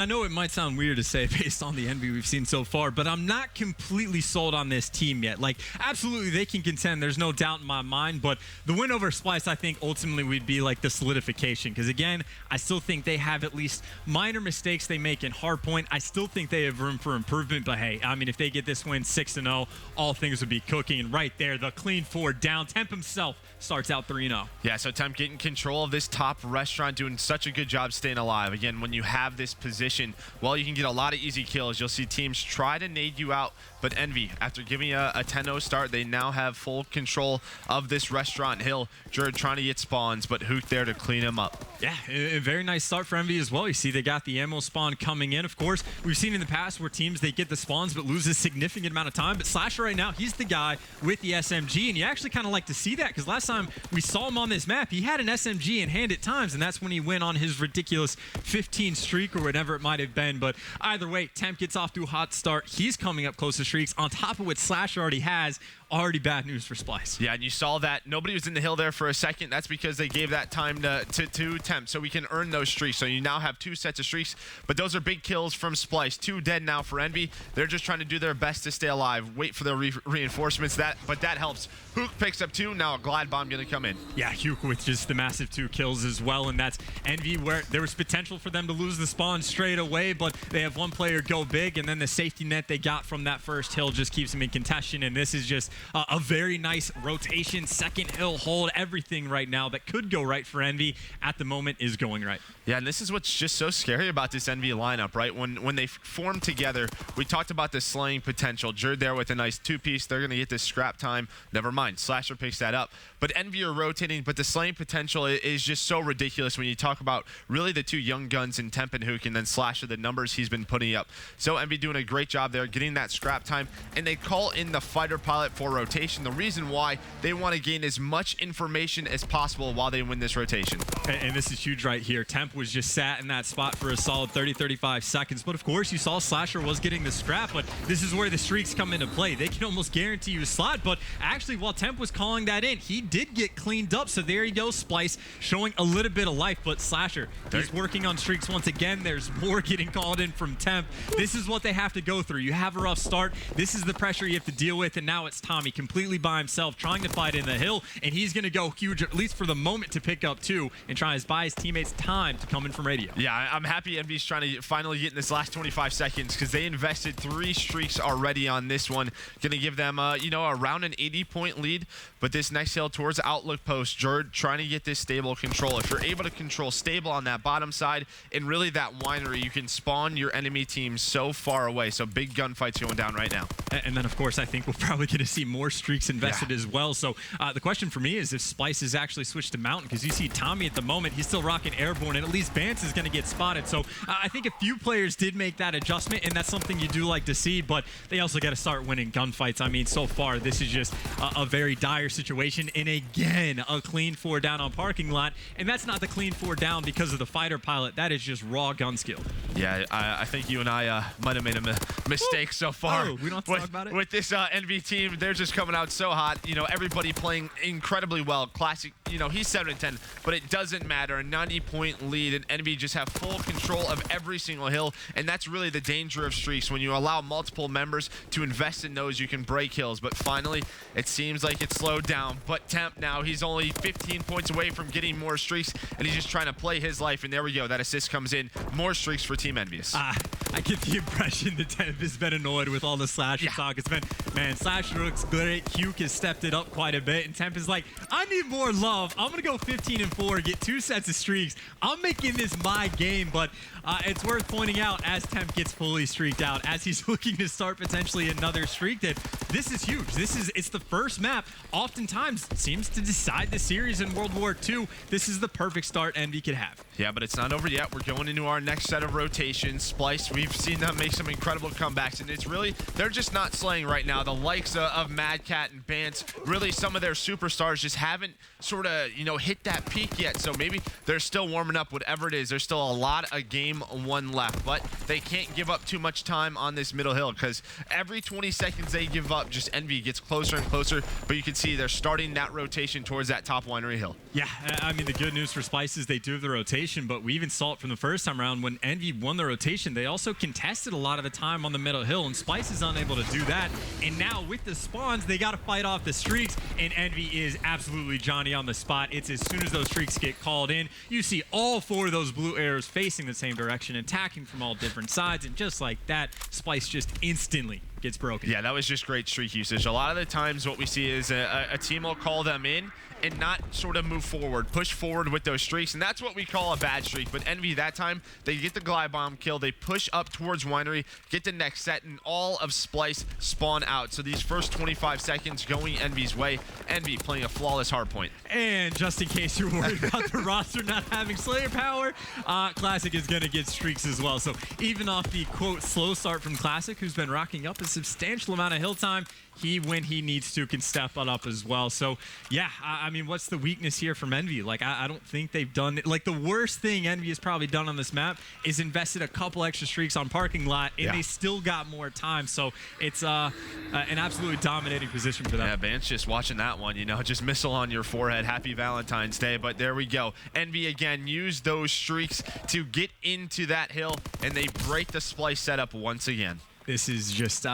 I know it might sound weird to say based on the envy we've seen so far, but I'm not completely sold on this team yet. Like, absolutely, they can contend. There's no doubt in my mind, but the win over Splyce, I think, ultimately would be like the solidification. Because, again, I still think they have at least minor mistakes they make in hardpoint. I still think they have room for improvement, but hey, I mean, if they get this win 6-0, all things would be cooking. And right there, the clean 4 down. Temp himself starts out 3-0. Yeah, so Temp getting control of this top restaurant, doing such a good job staying alive. Again, when you have this position, well, you can get a lot of easy kills. You'll see teams try to nade you out, but Envy, after giving a 10-0 start, they now have full control of this restaurant hill. Jared trying to get spawns, but Hook there to clean him up. Yeah, a very nice start for Envy as well. You see they got the ammo spawn coming in. Of course, we've seen in the past where teams, they get the spawns but lose a significant amount of time. But Slasher right now, he's the guy with the SMG, and you actually kind of like to see that because last time we saw him on this map, he had an SMG in hand at times, and that's when he went on his ridiculous 15 streak or whatever it might have been. But either way, Temp gets off to a hot start. He's coming up close to streaks on top of what Slasher already has. Already bad news for Splyce. Yeah, and you saw that nobody was in the hill there for a second. That's because they gave that time to Temp, so we can earn those streaks. So you now have 2 sets of streaks, but those are big kills from Splyce. 2 dead now for Envy. They're just trying to do their best to stay alive, wait for their reinforcements. But that helps. Hook picks up 2. Now a glide bomb going to come in. Yeah, Hook with just the massive 2 kills as well, and that's Envy where there was potential for them to lose the spawn straight away, but they have one player go big, and then the safety net they got from that first hill just keeps them in contention, and this is just a very nice rotation, second hill hold, everything right now that could go right for Envy at the moment is going right. Yeah, and this is what's just so scary about this Envy lineup, right? When they form together, we talked about the slaying potential. Jared there with a nice 2-piece. They're going to get this scrap time. Never mind. Slasher picks that up. But Envy are rotating, but the slaying potential is just so ridiculous when you talk about really the 2 young guns in Temp and Hook, and then Slasher, the numbers he's been putting up. So Envy doing a great job there, getting that scrap time, and they call in the fighter pilot for rotation. The reason why they want to gain as much information as possible while they win this rotation. And this is huge right here. Temp was just sat in that spot for a solid 30-35 seconds. But of course, you saw Slasher was getting the scrap, but this is where the streaks come into play. They can almost guarantee you a slot, but actually while Temp was calling that in, he did get cleaned up. So there you go, Splyce showing a little bit of life, but Slasher, he's working on streaks once again. There's more getting called in from Temp. This is what they have to go through. You have a rough start. This is the pressure you have to deal with, and now it's Tommy completely by himself trying to fight in the hill, and he's going to go huge, at least for the moment, to pick up 2 and try to buy his teammates time to come in from radio. Yeah, I'm happy Envy's trying to finally get in this last 25 seconds because they invested 3 streaks already on this one. Going to give them, around an 80-point lead, but this next hill towards Outlook Post, Jared trying to get this stable control. If you're able to control stable on that bottom side and really that winery, you can spawn your enemy team so far away. So big gunfights going down right now. And then, of course, I think we're probably going to see more streaks invested as well. So the question for me is if Splyce has actually switched to Mountain, because you see Tommy at the moment, he's still rocking Airborne, and at least Vance is going to get spotted. So I think a few players did make that adjustment, and that's something you do like to see, but they also got to start winning gunfights. I mean, so far, this is just a very dire situation, and again, a clean 4 down on parking lot, and that's not the clean 4 down because of the fighter pilot. That is just raw gun skill. Yeah, I think you and I might have made a mistake so far. Oh, we don't have to talk about it? With this Envy team, they're just coming out so hot. You know, everybody playing incredibly well. Classic, he's 7-10, but it doesn't matter. A 90-point lead, and Envy just have full control of every single hill, and that's really the danger of streaks. When you allow multiple members to invest in those, you can break hills, but finally, it seems like it's slowed down. But Temp now, he's only 15 points away from getting more streaks, and he's just trying to play his life, and there we go. That assist comes in. More streaks for Team EnVyUs. I get the impression that Temp has been annoyed with all the Slasher talk. It's been, man, Slasher looks great. Huke has stepped it up quite a bit, and Temp is like, I need more love. I'm going to go 15-4, get 2 sets of streaks. I'm making this my game, but it's worth pointing out as Temp gets fully streaked out, as he's looking to start potentially another streak, that this is huge. It's the first map, oftentimes seems to decide the series in World War II. This is the perfect start Envy could have. Yeah, but it's not over yet. We're going into our next set of rotations. Splyce, we've seen them make some incredible comebacks, and it's really, they're just not slaying right now. The likes of Mad Cat and Bance, really some of their superstars just haven't sort to, you know, hit that peak yet. So maybe they're still warming up, whatever it is. There's still a lot of game one left, but they can't give up too much time on this middle hill because every 20 seconds they give up, just Envy gets closer and closer. But you can see they're starting that rotation towards that top winery hill. Yeah, I mean, the good news for Splyce is they do have the rotation, but we even saw it from the first time around when Envy won the rotation. They also contested a lot of the time on the middle hill, and Splyce is unable to do that. And now with the spawns, they got to fight off the streaks, and Envy is absolutely Johnny on the spot. It's as soon as those streaks get called in, you see all 4 of those blue arrows facing the same direction, attacking from all different sides, and just like that, Splyce just instantly gets broken. Yeah, that was just great streak usage. A lot of the times what we see is a team will call them in and not sort of move forward, push forward with those streaks, and that's what we call a bad streak. But Envy, that time, they get the glide bomb kill, they push up towards winery, get the next set, and all of Splyce spawn out. So these first 25 seconds going Envy's way. Envy playing a flawless hardpoint. And just in case you're worried about the roster not having Slayer power, Classic is going to get streaks as well. So even off the, quote, slow start from Classic, who's been rocking up a substantial amount of hill time, when he needs to, can step on up as well. So, yeah, I mean, what's the weakness here from Envy? Like, I don't think they've done it. Like, the worst thing Envy has probably done on this map is invested a couple extra streaks on parking lot, and they still got more time. So, it's an absolutely dominating position for them. Yeah, Vance just watching that one, you know, just missile on your forehead. Happy Valentine's Day. But there we go. Envy, again, use those streaks to get into that hill, and they break the Splyce setup once again. This is just...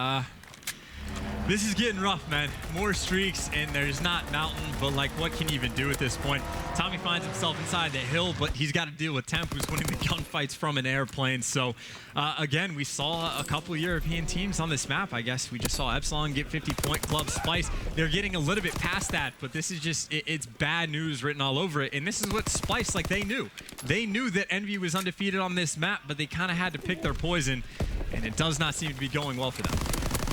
this is getting rough, man. More streaks, and there's not mountain, but like, what can you even do at this point? Tommy finds himself inside the hill, but he's got to deal with Temp, who's winning the gunfights from an airplane. So, again, we saw a couple of European teams on this map. I guess we just saw Epsilon get 50-point club. Splyce, they're getting a little bit past that, but this is just, it's bad news written all over it. And this is what Splyce, like, they knew. They knew that Envy was undefeated on this map, but they kind of had to pick their poison, and it does not seem to be going well for them.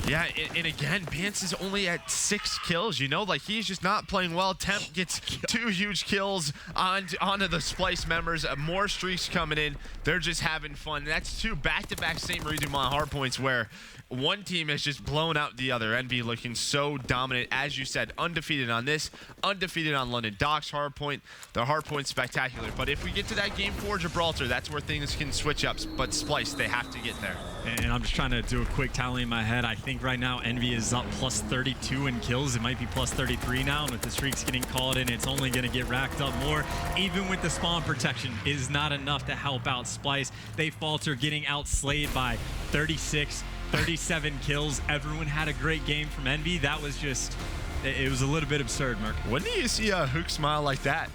Yeah, and again, Vance is only at 6 kills, you know, like he's just not playing well. Temp gets 2 huge kills onto the Splyce members. More streaks coming in. They're just having fun. That's 2 back-to-back St. Marie Dumont hardpoints where one team has just blown out the other. Envy looking so dominant. As you said, undefeated on this, undefeated on London Docks hardpoint. The hardpoint's spectacular. But if we get to that game 4 Gibraltar, that's where things can switch up. But Splyce, they have to get there. And I'm just trying to do a quick tally in my head. I think right now Envy is up plus 32 in kills. It might be plus 33 now. And with the streaks getting called in, it's only going to get racked up more. Even with the spawn protection, is not enough to help out Splyce. They falter, getting outslayed by 36, 37 kills. Everyone had a great game from Envy. That was just, it was a little bit absurd, Merc. When do you see a Hook smile like that?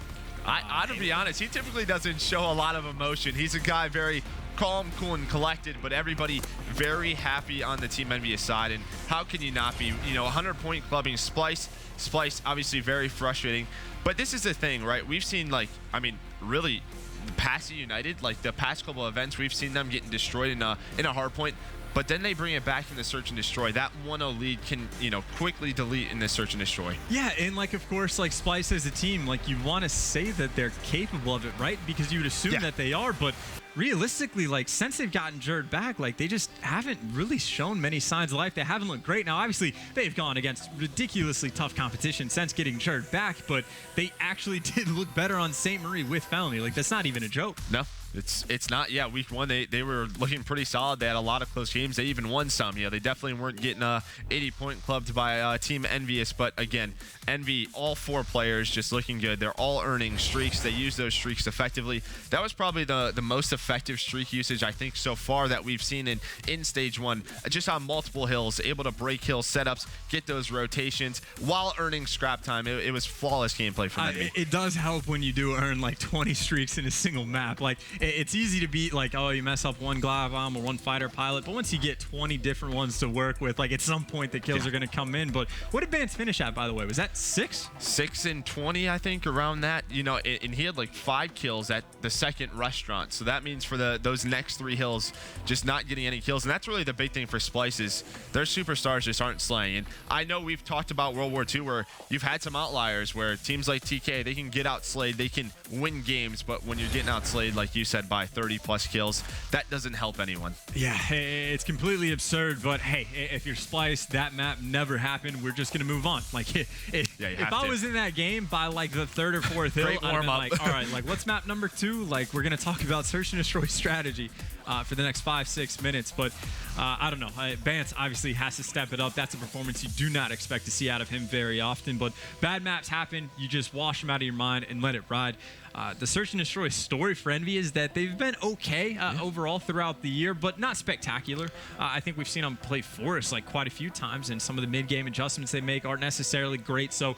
I to be honest, he typically doesn't show a lot of emotion. He's a guy very calm, cool, and collected, but everybody very happy on the Team EnVyUs side. And how can you not be? You know, 100-point clubbing Splyce. Splyce, obviously very frustrating. But this is the thing, right? We've seen, like, I mean, really, Passy United, like the past couple of events, we've seen them getting destroyed in a hardpoint. But then they bring it back in the search and destroy. That 1-0 lead can, you know, quickly delete in the search and destroy. Yeah, and like, of course, like Splyce as a team, like you want to say that they're capable of it, right? Because you would assume that they are, but realistically, like, since they've gotten Jerd back, like, they just haven't really shown many signs of life. They haven't looked great. Now, obviously, they've gone against ridiculously tough competition since getting Jerd back, but they actually did look better on St. Marie with Felony. Like, that's not even a joke. No. It's not. Yeah, week 1 they were looking pretty solid. They had a lot of close games. They even won some. You know, they definitely weren't getting 80-point clubbed by Team EnVyUs. But again, Envy, all 4 players just looking good. They're all earning streaks. They use those streaks effectively. That was probably the most effective streak usage I think so far that we've seen in stage 1. Just on multiple hills, able to break hill setups, get those rotations while earning scrap time. It was flawless gameplay from Envy. It does help when you do earn like 20 streaks in a single map. Like, it's easy to beat, like, oh, you mess up one glide bomb or one fighter pilot, but once you get 20 different ones to work with, like, at some point the kills are going to come in. But what did Vance finish at, by the way? Was that 6? 6 and 20, I think, around that. You know, and he had like 5 kills at the second restaurant. So that means for those next 3 hills, just not getting any kills. And that's really the big thing for Splyce is their superstars just aren't slaying. And I know we've talked about World War II where you've had some outliers where teams like TK, they can get outslayed, they can win games, but when you're getting outslayed, like you said, by 30+ kills. That doesn't help anyone. Yeah, it's completely absurd, but hey, if you're Splyce, that map never happened. We're just going to move on. Like, if I was in that game by like the 3rd or 4th hill, I'd been like, all right, like, what's map number 2? Like, we're going to talk about search and destroy strategy for the next 5-6 minutes. But I don't know. Bance obviously has to step it up. That's a performance you do not expect to see out of him very often. But bad maps happen. You just wash them out of your mind and let it ride. The search and destroy story for Envy is that they've been okay overall throughout the year, but not spectacular. I think we've seen them play Forest like quite a few times, and some of the mid-game adjustments they make aren't necessarily great. So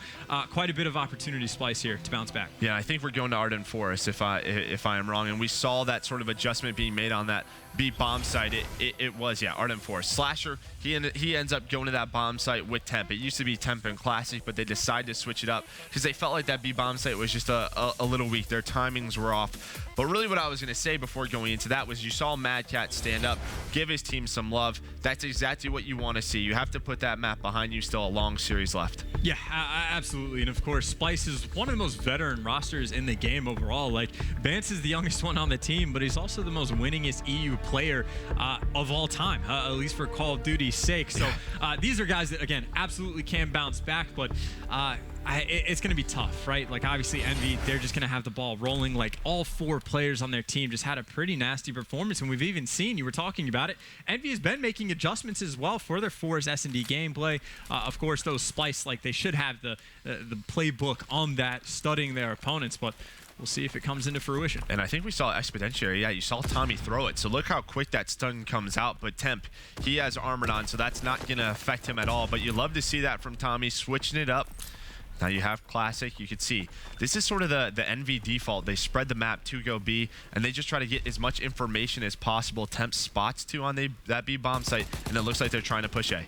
quite a bit of opportunity Splyce here to bounce back. Yeah, I think we're going to Arden Forest if I am wrong, and we saw that sort of adjustment being made on that B bomb site. It was, yeah, Arden Forest. Slasher, he ends up going to that bomb site with Temp. It used to be Temp and Classic, but they decided to switch it up because they felt like that B bomb site was just a little weak. Their timings were off. But really what I was going to say before going into that was you saw Mad Cat stand up, give his team some love. That's exactly what you want to see. You have to put that map behind you. Still a long series left. Yeah, absolutely. And of course, Splyce is one of the most veteran rosters in the game overall. Like, Bance is the youngest one on the team, but he's also the most winningest EU player of all time, at least for Call of Duty's sake. So these are guys that, again, absolutely can bounce back, but it's going to be tough, right? Like, obviously, Envy, they're just going to have the ball rolling. Like, all 4 players on their team just had a pretty nasty performance, and we've even seen, you were talking about it, Envy has been making adjustments as well for their Forest S&D gameplay. Of course, those Splyce, like, they should have the playbook on that, studying their opponents, but we'll see if it comes into fruition. And I think we saw Exponentiary. Yeah, you saw Tommy throw it. So look how quick that stun comes out. But Temp, he has Armored on, so that's not going to affect him at all. But you love to see that from Tommy, switching it up. Now you have Classic. You can see this is sort of the Envy default. They spread the map to go B, and they just try to get as much information as possible. Temp spots to on that B bomb site, and it looks like they're trying to push A.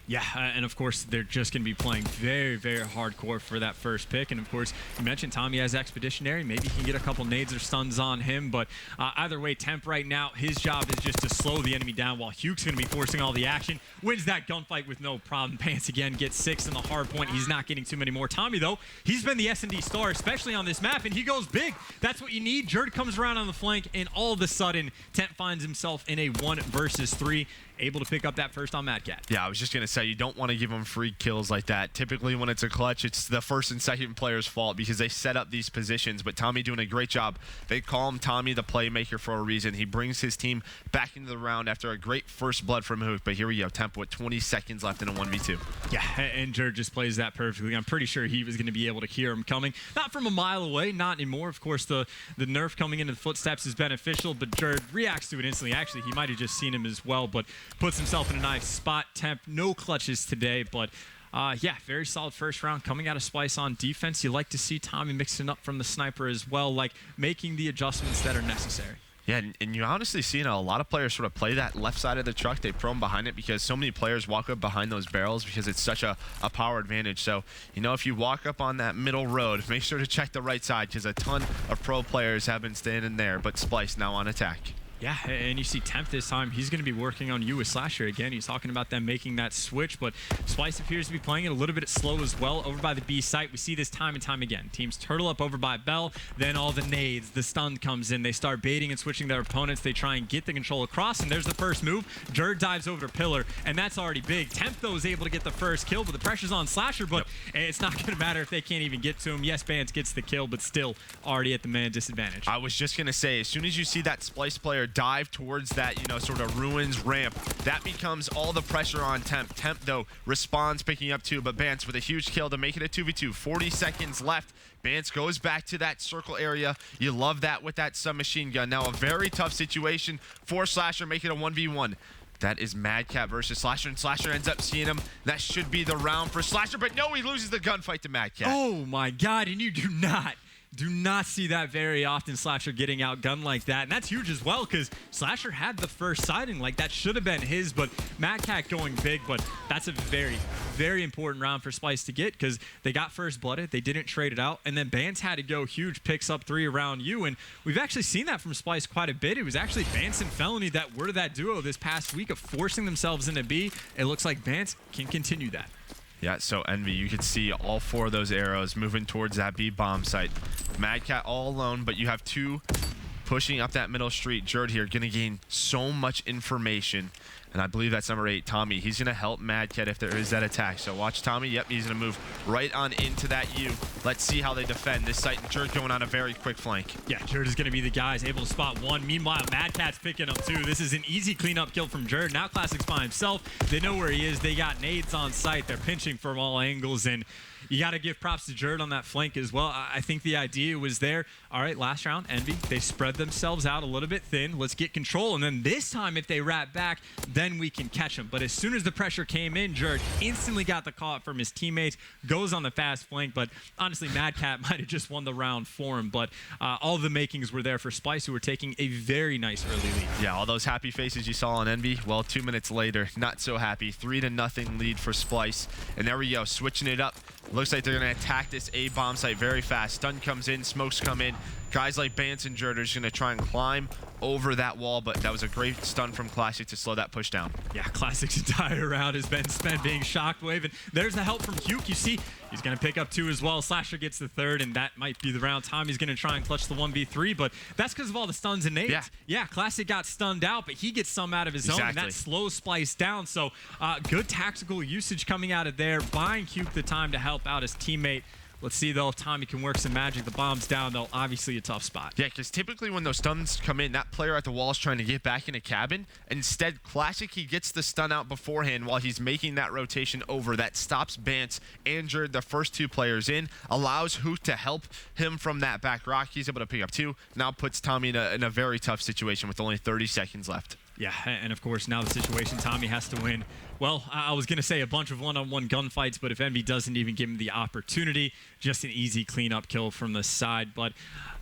Yeah, and of course, they're just going to be playing very, very hardcore for that first pick. And of course, you mentioned Tommy has Expeditionary. Maybe he can get a couple nades or stuns on him. But either way, Temp right now, his job is just to slow the enemy down while Huke's going to be forcing all the action. Wins that gunfight with no problem. Pants again gets 6 in the hard point. He's not getting too many more. Tommy, though, he's been the S&D star, especially on this map, and he goes big. That's what you need. Jerd comes around on the flank, and all of a sudden, Temp finds himself in a 1 versus 3. Able to pick up that first on Mad Cat. Yeah, I was just going to say, you don't want to give them free kills like that. Typically, when it's a clutch, it's the first and second player's fault because they set up these positions, but Tommy doing a great job. They call him Tommy the playmaker for a reason. He brings his team back into the round after a great first blood from Hook, but here we go. Temp with 20 seconds left in a 1v2. Yeah, and Jerd just plays that perfectly. I'm pretty sure he was going to be able to hear him coming. Not from a mile away, not anymore. Of course, the nerf coming into the footsteps is beneficial, but Jerd reacts to it instantly. Actually, he might have just seen him as well, but puts himself in a nice spot. Temp, no clutches today, but yeah, very solid first round coming out of Splyce on defense. You like to see Tommy mixing up from the sniper as well, like making the adjustments that are necessary. Yeah, and you honestly see a lot of players sort of play that left side of the truck. They prone behind it because so many players walk up behind those barrels because it's such a power advantage. So, you know, if you walk up on that middle road, make sure to check the right side because a ton of pro players have been standing there, but Splyce now on attack. Yeah, and you see Temp this time, he's going to be working on you with Slasher again. He's talking about them making that switch, but Splyce appears to be playing it a little bit slow as well over by the B site. We see this time and time again. Teams turtle up over by Bell, then all the nades, the stun comes in. They start baiting and switching their opponents. They try and get the control across, and there's the first move. Jerd dives over to Pillar, and that's already big. Temp, though, is able to get the first kill, but the pressure's on Slasher, but it's not going to matter if they can't even get to him. Yes, Bance gets the kill, but still already at the man disadvantage. I was just going to say, as soon as you see that Splyce player dive towards that, you know, sort of ruins ramp, that becomes all the pressure on Temp. Temp, though, responds, picking up 2, but Bance with a huge kill to make it a 2v2. 40 seconds left. Bance goes back to that circle area. You love that with that submachine gun. Now a very tough situation for Slasher, make it a 1v1. That is Mad Cat versus Slasher, and Slasher ends up seeing him. That should be the round for Slasher, but no, he loses the gunfight to Mad Cat. Oh my God, and you do not see that very often, Slasher getting outgunned like that. And that's huge as well, because Slasher had the first sighting. Like, that should have been his, but Mad Cat going big. But that's a very, very important round for Splyce to get, because they got first blooded. They didn't trade it out. And then Bance had to go huge, picks up 3 around you. And we've actually seen that from Splyce quite a bit. It was actually Bance and Felony that were that duo this past week of forcing themselves into B. It looks like Bance can continue that. Yeah, so Envy, you could see all 4 of those arrows moving towards that B bomb site. Mad Cat all alone, but you have 2 pushing up that middle street. Jerd here going to gain so much information. And I believe that's number 8, Tommy. He's going to help Mad Cat if there is that attack. So watch Tommy. Yep, he's going to move right on into that U. Let's see how they defend this site. Jerd going on a very quick flank. Yeah, Jerd is going to be the guy able to spot one. Meanwhile, Mad Cat's picking up 2. This is an easy cleanup kill from Jerd. Now Classic's by himself. They know where he is. They got nades on site. They're pinching from all angles. And you got to give props to Jerd on that flank as well. I think the idea was there. All right, last round, Envy, they spread themselves out a little bit thin. Let's get control. And then this time, if they wrap back, then we can catch them. But as soon as the pressure came in, Jerd instantly got the call from his teammates, goes on the fast flank. But honestly, Mad Cat might have just won the round for him. But all the makings were there for Splyce, who were taking a very nice early lead. Yeah, all those happy faces you saw on Envy, well, 2 minutes later, not so happy. 3-0 lead for Splyce. And there we go, switching it up. Looks like they're going to attack this A bomb site very fast. Stun comes in, smokes come in. Guys like Bance and Jerd are just going to try and climb over that wall, but that was a great stun from Classic to slow that push down. Yeah, Classic's entire round has been spent being shockwave, and there's the help from Huke. You see, he's going to pick up 2 as well. Slasher gets the 3rd, and that might be the round. Tommy's going to try and clutch the 1v3, but that's because of all the stuns and nades. Yeah, Classic got stunned out, but he gets some out of his own, and that slows Splyce down. So good tactical usage coming out of there, buying Huke the time to help out his teammate. Let's see, though, if Tommy can work some magic. The bomb's down, though. Obviously a tough spot. Yeah, because typically when those stuns come in, that player at the wall is trying to get back in a cabin. Instead, Classic, he gets the stun out beforehand while he's making that rotation over. That stops Bance and Jerd, the first 2 players in, allows Hoot to help him from that back rock. He's able to pick up 2. Now puts Tommy in a very tough situation with only 30 seconds left. Yeah, and of course, now the situation, Tommy has to win. Well, I was going to say a bunch of one-on-one gunfights, but if Envy doesn't even give him the opportunity, just an easy cleanup kill from the side. But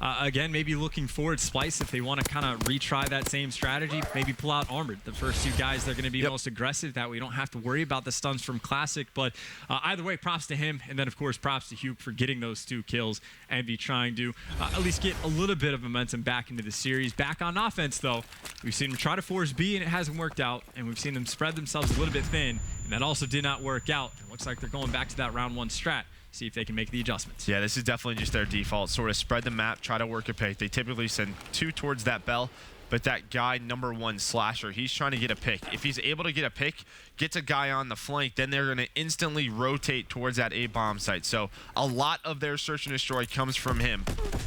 again, maybe looking forward, Splyce, if they want to kind of retry that same strategy, maybe pull out Armored. The first 2 guys, they're going to be most aggressive. That way you don't have to worry about the stuns from Classic. But either way, props to him. And then, of course, props to Huke for getting those 2 kills. Envy trying to at least get a little bit of momentum back into the series. Back on offense, though, we've seen them try to force B, and it hasn't worked out. And we've seen them spread themselves a little bit thin, and that also did not work out. It looks like they're going back to that round 1 strat. See if they can make the adjustments. Yeah, this is definitely just their default. Sort of spread the map, try to work a pick. They typically send 2 towards that bell, but that guy, number 1, Slasher, he's trying to get a pick. If he's able to get a pick, gets a guy on the flank, then they're going to instantly rotate towards that A bomb site. So a lot of their search and destroy comes from him.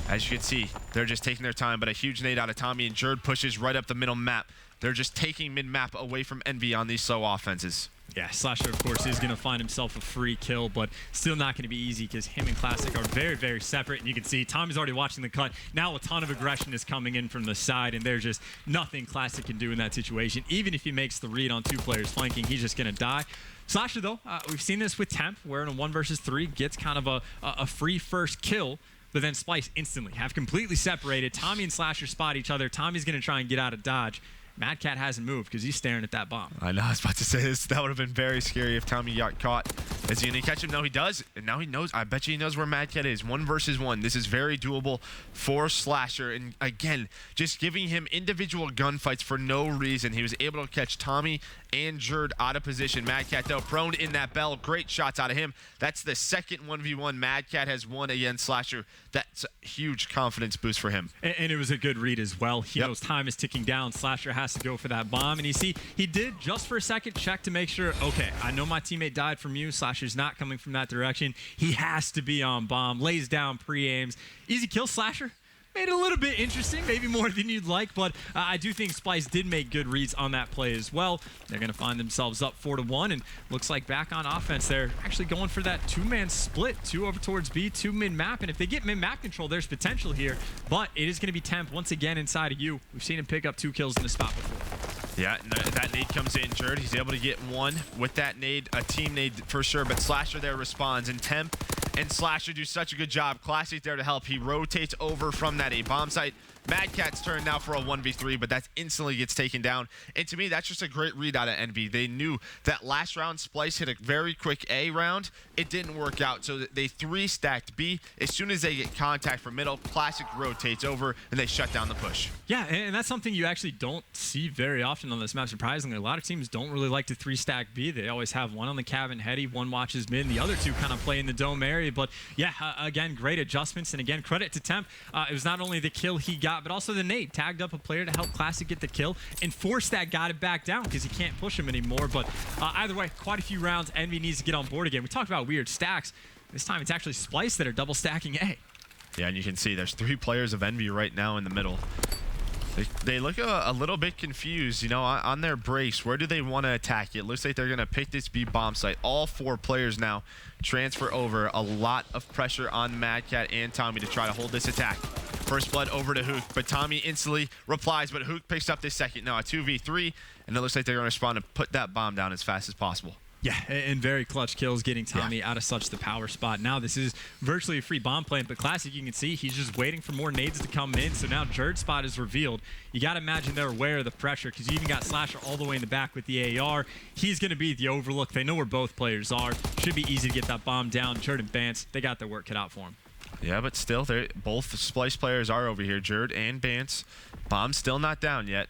As you can see, they're just taking their time, but a huge nade out of Tommy, and Jerd pushes right up the middle map. They're just taking mid-map away from Envy on these slow offenses. Yeah, Slasher, of course, is going to find himself a free kill, but still not going to be easy because him and Classic are very, very separate. And you can see Tommy's already watching the cut. Now a ton of aggression is coming in from the side, and there's just nothing Classic can do in that situation. Even if he makes the read on 2 players flanking, he's just going to die. Slasher, though, we've seen this with Temp, where in a 1 versus 3 gets kind of a free first kill. But then Splyce instantly have completely separated. Tommy and Slasher spot each other. Tommy's going to try and get out of dodge. Mad Cat hasn't moved because he's staring at that bomb. I know, I was about to say this. That would have been very scary if Tommy got caught. Is he going to catch him? No, he does. And now he knows. I bet you he knows where Mad Cat is. 1 versus 1. This is very doable for Slasher. And again, just giving him individual gunfights for no reason. He was able to catch Tommy and Jerd out of position. Mad Cat, though, prone in that bell. Great shots out of him. That's the second 1v1 Mad Cat has won against Slasher. That's a huge confidence boost for him. And it was a good read as well. He knows time is ticking down. Slasher has to go for that bomb. And you see, he did just for a second check to make sure, okay, I know my teammate died from you. Slasher's not coming from that direction. He has to be on bomb. Lays down, pre-aims. Easy kill, Slasher. Made it a little bit interesting, maybe more than you'd like, but I do think Splyce did make good reads on that play as well. They're going to find themselves up 4-1, and looks like back on offense, they're actually going for that 2-man split, 2 over towards B, 2 mid-map, and if they get mid-map control, there's potential here, but it is going to be Temp once again inside of you. We've seen him pick up 2 kills in the spot before. Yeah, that nade comes in. Jerd, he's able to get 1 with that nade, a team nade for sure, but Slasher there responds, and Temp and Slasher do such a good job. Classic there to help. He rotates over from that A bomb site. Mad Cat's turn now for a 1v3, but that instantly gets taken down. And to me, that's just a great read out of Envy. They knew that last round, Splyce hit a very quick A round. It didn't work out, so they 3-stacked B. As soon as they get contact from middle, Classic rotates over, and they shut down the push. Yeah, and that's something you actually don't see very often on this map, surprisingly. A lot of teams don't really like to 3-stack B. They always have 1 on the cabin heady, 1 watches mid, and the other 2 kind of play in the dome area. But yeah, again, great adjustments. And again, credit to Temp. It was not only the kill he got that, but also the nade. Tagged up a player to help Classic get the kill and force that guy to back down because he can't push him anymore. But either way, quite a few rounds. Envy needs to get on board again. We talked about weird stacks. This time it's actually Splyce that are double stacking A. Yeah, and you can see there's 3 players of Envy right now in the middle. They look a little bit confused, you know, on their brace. Where do they want to attack? It looks like they're going to pick this B bomb site. All 4 players now transfer over. A lot of pressure on Mad Cat and Tommy to try to hold this attack. First blood over to Hook, but Tommy instantly replies, but Hook picks up this second. Now a 2v3, and it looks like they're going to respond and put that bomb down as fast as possible. Yeah, and very clutch kills getting Tommy out of such the power spot. Now this is virtually a free bomb plant, but Classic, you can see he's just waiting for more nades to come in. So now Jerd's spot is revealed. You got to imagine they're aware of the pressure because you even got Slasher all the way in the back with the AR. He's going to be the overlook. They know where both players are. Should be easy to get that bomb down. Jerd and Bance, they got their work cut out for him. Yeah, but still, both Splyce players are over here. Jerd and Bance. Bomb's still not down yet.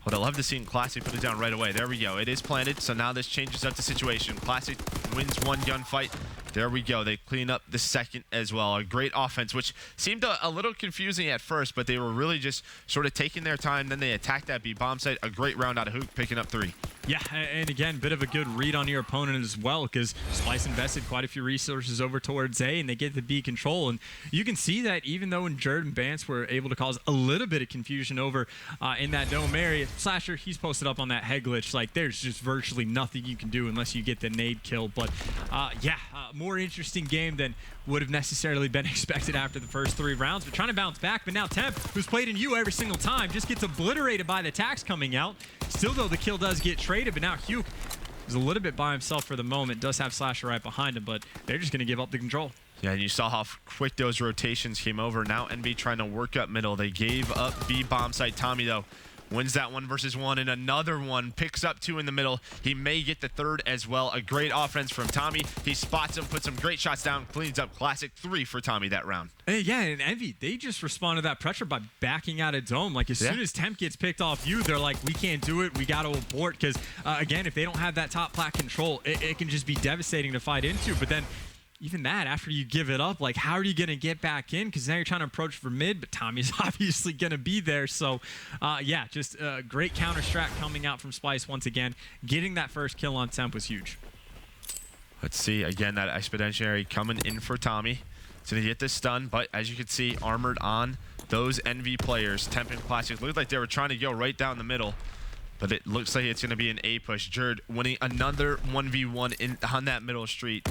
But I love to see Classic put it down right away. There we go. It is planted, so now this changes up the situation. Classic wins one gunfight. There we go. They clean up the second as well. A great offense, which seemed a little confusing at first, but they were really just sort of taking their time. Then they attacked that B bomb site. A great round out of Hook, picking up 3. Yeah, and again, bit of a good read on your opponent as well, because Splyce invested quite a few resources over towards A, and they get the B control. And you can see that even though Jerd and Bance were able to cause a little bit of confusion over in that dome area, Slasher, he's posted up on that head glitch. Like, there's just virtually nothing you can do unless you get the nade kill. But more interesting game than would have necessarily been expected after the first 3 rounds. But trying to bounce back. But now Temp, who's played in you every single time, just gets obliterated by the attacks coming out. Still, though, the kill does get traded, but now Hugh is a little bit by himself for the moment. Does have Slasher right behind him, but they're just going to give up the control. Yeah, and you saw how quick those rotations came over. Now Envy trying to work up middle. They gave up B bomb site. Tommy, though, wins that 1 versus 1, and another one picks up 2 in the middle. He may get the 3rd as well. A great offense from Tommy. He spots him, puts some great shots down, cleans up. Classic 3 for Tommy that round. Yeah, and Envy, they just responded to that pressure by backing out of dome. Like, as soon as Temp gets picked off you, they're like, we can't do it. We got to abort because, again, if they don't have that top plat control, it can just be devastating to fight into. But then even that, after you give it up, like, how are you going to get back in? Because now you're trying to approach for mid, but Tommy's obviously going to be there. So, yeah, just a great counter strat coming out from Splyce once again. Getting that first kill on Temp was huge. Let's see, again, that exponentiary coming in for Tommy. He's going to get this stun, but as you can see, armored on those Envy players. Temp and Classic looked like they were trying to go right down the middle, but it looks like it's going to be an A push. Jerd winning another 1v1 on that middle street.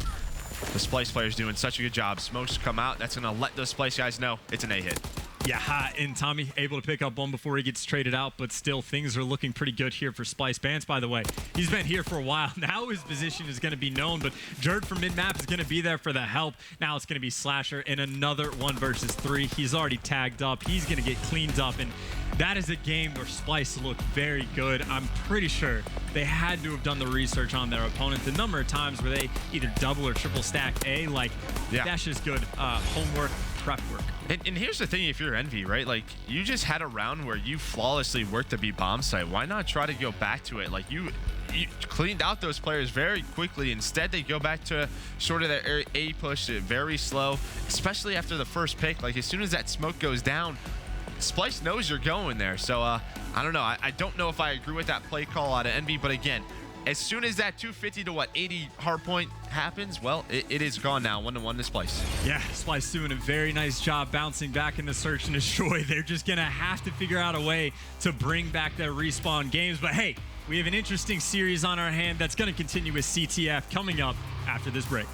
The Splyce players doing such a good job. Smokes come out. That's going to let those Splyce guys know it's an A hit. Yeah, and Tommy able to pick up one before he gets traded out, but still things are looking pretty good here for Splyce. Bance, by the way, he's been here for a while. Now his position is going to be known, but Jerd from mid-map is going to be there for the help. Now it's going to be Slasher in another 1 versus 3. He's already tagged up. He's going to get cleaned up, and that is a game where Splyce looked very good. I'm pretty sure they had to have done the research on their opponent. The number of times where they either double or triple stack A, like, that's just good homework, prep work. And here's the thing, if you're Envy, right? Like, you just had a round where you flawlessly worked the B bomb site. Why not try to go back to it? Like, you cleaned out those players very quickly. Instead, they go back to sort of the A push, very slow, especially after the first pick. Like, as soon as that smoke goes down, Splyce knows you're going there. So, I don't know. I don't know if I agree with that play call out of Envy, but again, as soon as that 250 to 80 hardpoint happens, well, it is gone now. 1-1 to Splyce. Yeah, Splyce doing a very nice job bouncing back in the search and destroy. They're just going to have to figure out a way to bring back their respawn games. But hey, we have an interesting series on our hand that's going to continue with CTF coming up after this break.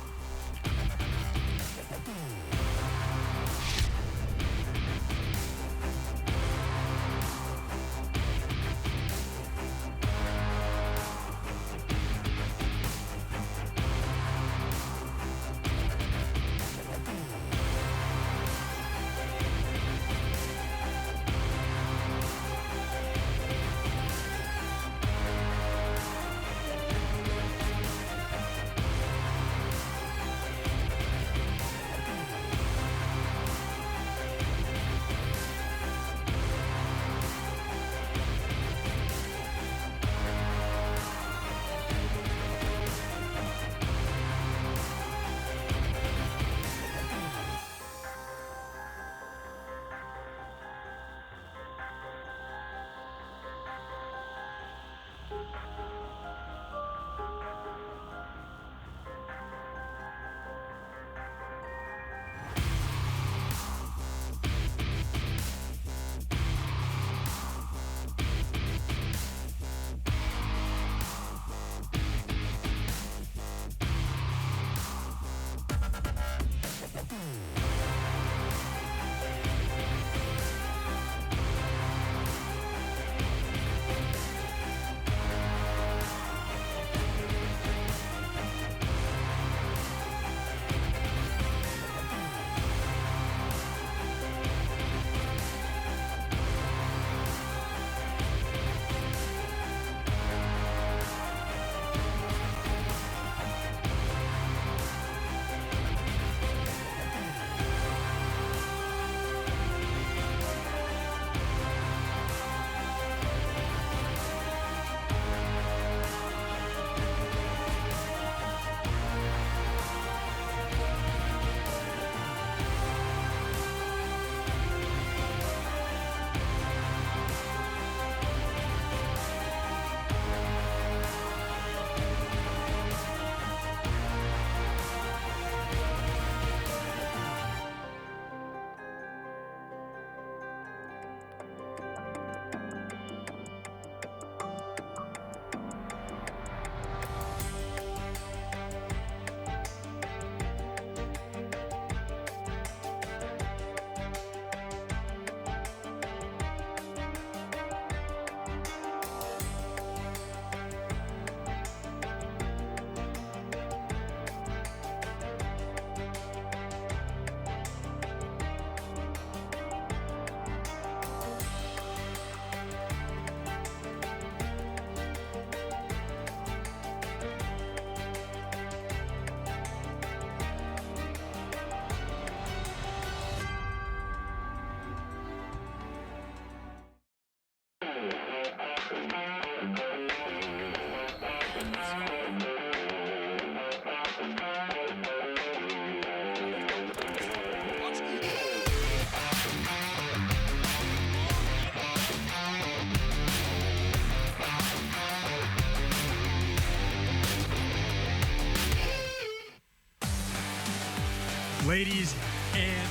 Ladies and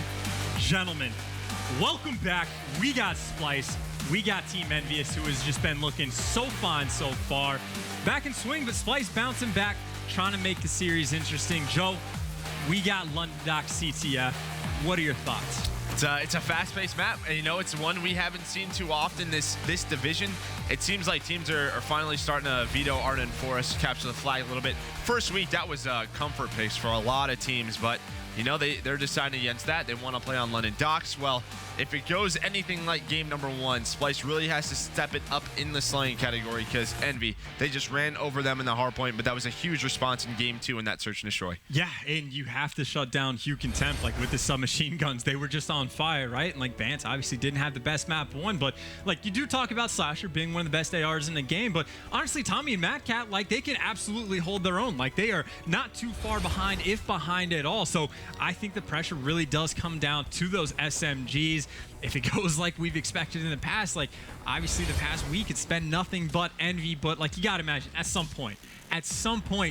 gentlemen, welcome back. We got Splyce. We got Team EnVyUs, who has just been looking so fine so far. Back in swing, but Splyce bouncing back, trying to make the series interesting. Joe, we got London Docks CTF. What are your thoughts? It's a fast-paced map, and you know, it's one we haven't seen too often this division. It seems like teams are finally starting to veto Arden Forest, capture the flag a little bit. First week, that was a comfort pace for a lot of teams, but you know, they're deciding against that. They want to play on London Docks. Well, if it goes anything like game number one, Splyce really has to step it up in the slaying category because Envy, they just ran over them in the hardpoint, but that was a huge response in game two in that search and destroy. Yeah, and you have to shut down Hugh and Temp. Like with the submachine guns, they were just on fire, right? And like Vance obviously didn't have the best map one, but like you do talk about Slasher being one of the best ARs in the game, but honestly, Tommy and Mad Cat, like they can absolutely hold their own. Like they are not too far behind, if behind at all. So I think the pressure really does come down to those SMGs. If it goes like we've expected in the past, like obviously the past week it's been nothing but Envy, but like you gotta imagine at some point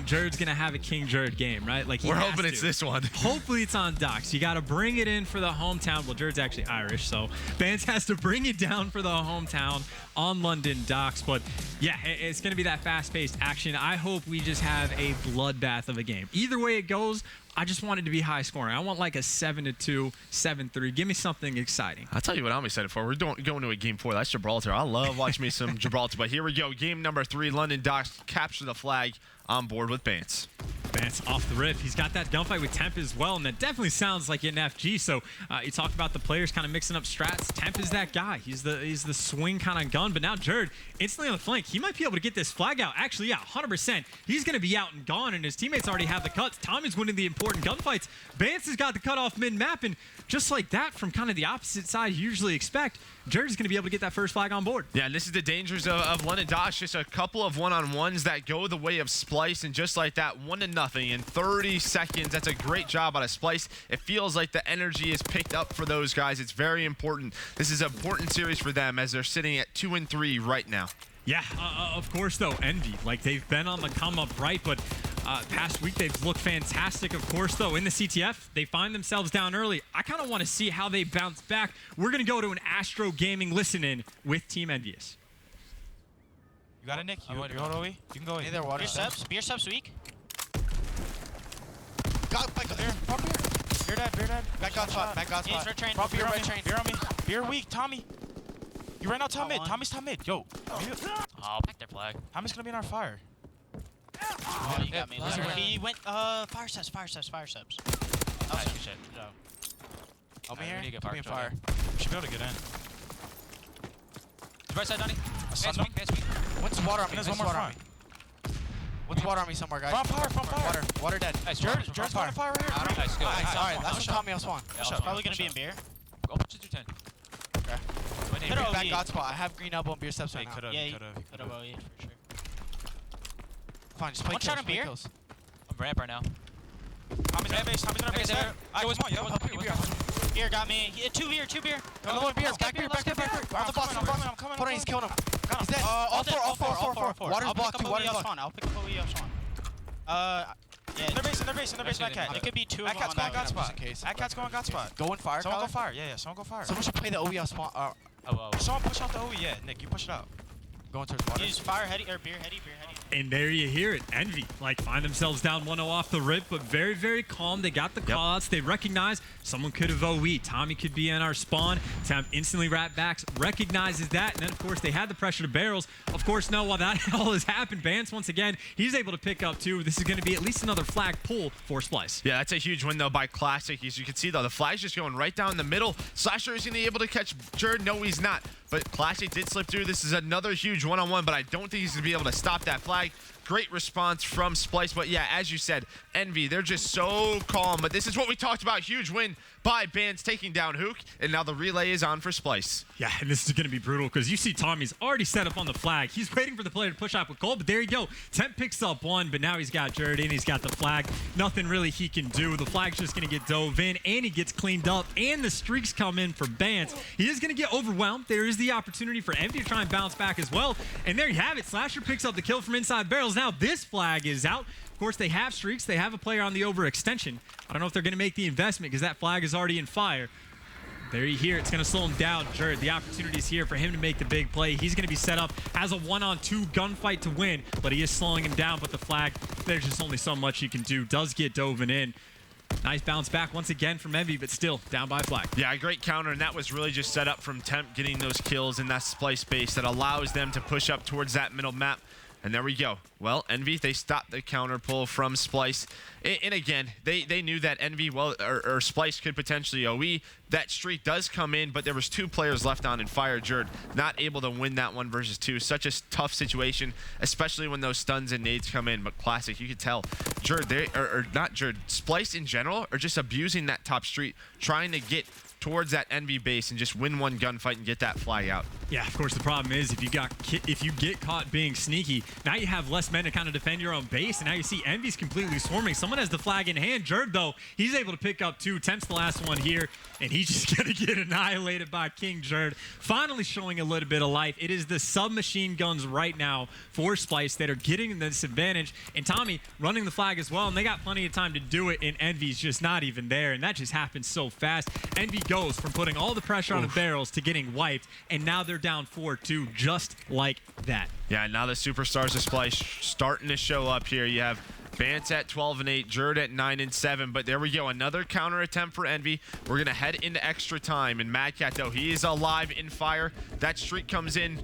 Jared's gonna have a King Jared game, right? Like we're hoping it's this one. Hopefully it's on Docks. You gotta bring it in for the hometown. Well, Jared's actually Irish, so Vance has to bring it down for the hometown on London Docks. But yeah, it's gonna be that fast-paced action. I hope we just have a bloodbath of a game. Either way it goes, I just want it to be high scoring. I want like a 7-2, 7-3. Give me something exciting. I'll tell you what I'm excited for. We're going to a game 4. That's Gibraltar. I love watching me some Gibraltar. But here we go. Game number 3. London Docks capture the flag on board with Vance. Vance off the rip. He's got that gunfight with Temp as well, and that definitely sounds like an FG. So you talked about the players kind of mixing up strats. Temp is that guy. He's the swing kind of gun. But now Jared instantly on the flank. He might be able to get this flag out. Actually, yeah, 100%. He's going to be out and gone, and his teammates already have the cuts. Tommy's winning the important gunfights. Vance has got the cutoff mid-map, and just like that, from kind of the opposite side you usually expect, Jared's going to be able to get that first flag on board. Yeah, and this is the dangers of London Docks. Just a couple of one-on-ones that go the way of Splyce, and just like that, 1-0 in 30 seconds. That's a great job out of Splyce. It feels like the energy is picked up for those guys. It's very important. This is an important series for them as they're sitting at 2-3 right now. Yeah, of course, though, Envy. Like, they've been on the come-up, right? But past week, they've looked fantastic, of course, though. In the CTF, they find themselves down early. I kind of want to see how they bounce back. We're going to go to an Astro Gaming listen-in with Team EnVyUs. You got it, Nick? You can go in. Hey there, water steps. Beer steps weak. Got back here. Beer dead. Back on spot. Back on spot. Train. Beer on me. Beer on me. Beer weak, Tommy. You ran out top mid. Tommy's top mid. Yo. Oh, back their flag. Tommy's gonna be in our fire. Oh, you got me. He went fire steps. Oh, shit. No. Help me here. We need to get Keep me in fire. We should be able to get in. Right side, Donnie. Pass weak. What's water on me? There's one more front. What's water on me somewhere, guys? Front fire. Water dead. Nice. Jared's on fire right here. Nice, go. Alright, that's what Tommy on spawn. It's probably gonna be in beer. Go push it to 10. Okay. Back God spot. I have green elbow and beer steps right now. Could've for sure. Fine, just play One shot on beer. kills. I'm ramp right now. Tommy's in our base. Yo, it's one. Beer got me. 2 beer. Go beer. Back beer. On the box. I'm coming. Hold on, he's killing him. He's dead. All four. Water's blocked too. I'll pick up OE off spawn. Yeah. In their base, Mad Cat. It could be 2 of Mad them Cat's on going God spot. in case. Mad Cat's going God spot. Go in fire. Someone go fire. Yeah, someone go fire. Someone should play the OE off spawn. Someone push out the OE. Yeah, Nick, you push it out. Going towards water. Use fire heady or beer heady. And there you hear it. Envy, like, find themselves down 1-0 off the rip, but very, very calm. They got the callouts. They recognize someone could have OE. Tommy could be in our spawn. Temp instantly wrap backs, recognizes that, and then, of course, they had the pressure to barrels. Of course, no, while that all has happened, Vance, once again, he's able to pick up 2. This is going to be at least another flag pull for Splyce. Yeah, that's a huge win, though, by Classic. As you can see, though, the flag's just going right down the middle. Slasher is going to be able to catch Jared. No, he's not. But Classic did slip through. This is another huge one-on-one, but I don't think he's going to be able to stop that flag. Great response from Splyce, but yeah, as you said, Envy, they're just so calm. But this is what we talked about. Huge win by Vance taking down Hook, and now the relay is on for Splyce. Yeah, and this is going to be brutal because you see Tommy's already set up on the flag. He's waiting for the player to push out with gold, but there you go. Temp picks up 1, but now he's got Jared in. He's got the flag. Nothing really he can do. The flag's just going to get dove in, and he gets cleaned up, and the streaks come in for Vance. He is going to get overwhelmed. There is the opportunity for Envy to try and bounce back as well, and there you have it. Slasher picks up the kill from inside barrels. kills now. This flag is out. Of course, they have streaks. They have a player on the overextension. I don't know if they're going to make the investment because that flag is already in fire. There you hear it's going to slow him down. Jerd, the opportunity is here for him to make the big play. He's going to be set up as a 1-on-2 gunfight to win, but he is slowing him down. But the flag, there's just only so much he can do. Does get dove in. Nice bounce back once again from Envy, but still down by a flag. Yeah, a great counter, and that was really just set up from Temp getting those kills in that Splyce base that allows them to push up towards that middle map. And there we go. Well, Envy, they stopped the counter pull from Splyce. And again, they knew that Envy, well, or Splyce could potentially OE. That streak does come in, but there was 2 players left on and Fire. Jerd not able to win that 1 versus 2. Such a tough situation, especially when those stuns and nades come in. But Classic, you could tell, Jerd, or not Jerd, Splyce in general are just abusing that top street, trying to get towards that Envy base and just win 1 gunfight and get that flag out. Yeah, of course, the problem is if you get caught being sneaky, now you have less men to kind of defend your own base, and now you see Envy's completely swarming. Someone has the flag in hand. Jerd, though, he's able to pick up 2. Temp's the last one here, and he's just going to get annihilated by King Jerd. Finally showing a little bit of life. It is the submachine guns right now for Splyce that are getting this advantage, and Tommy running the flag as well, and they got plenty of time to do it, and Envy's just not even there, and that just happens so fast. Envy goes from putting all the pressure on the barrels to getting wiped, and now they're down 4-2 just like that. Yeah, now the superstars of Splyce starting to show up here. You have Bance at 12 and 8, Jerd at 9 and 7, but there we go, another counter attempt for Envy. We're gonna head into extra time, and Mad Cat, though, he is alive in fire. That streak comes in,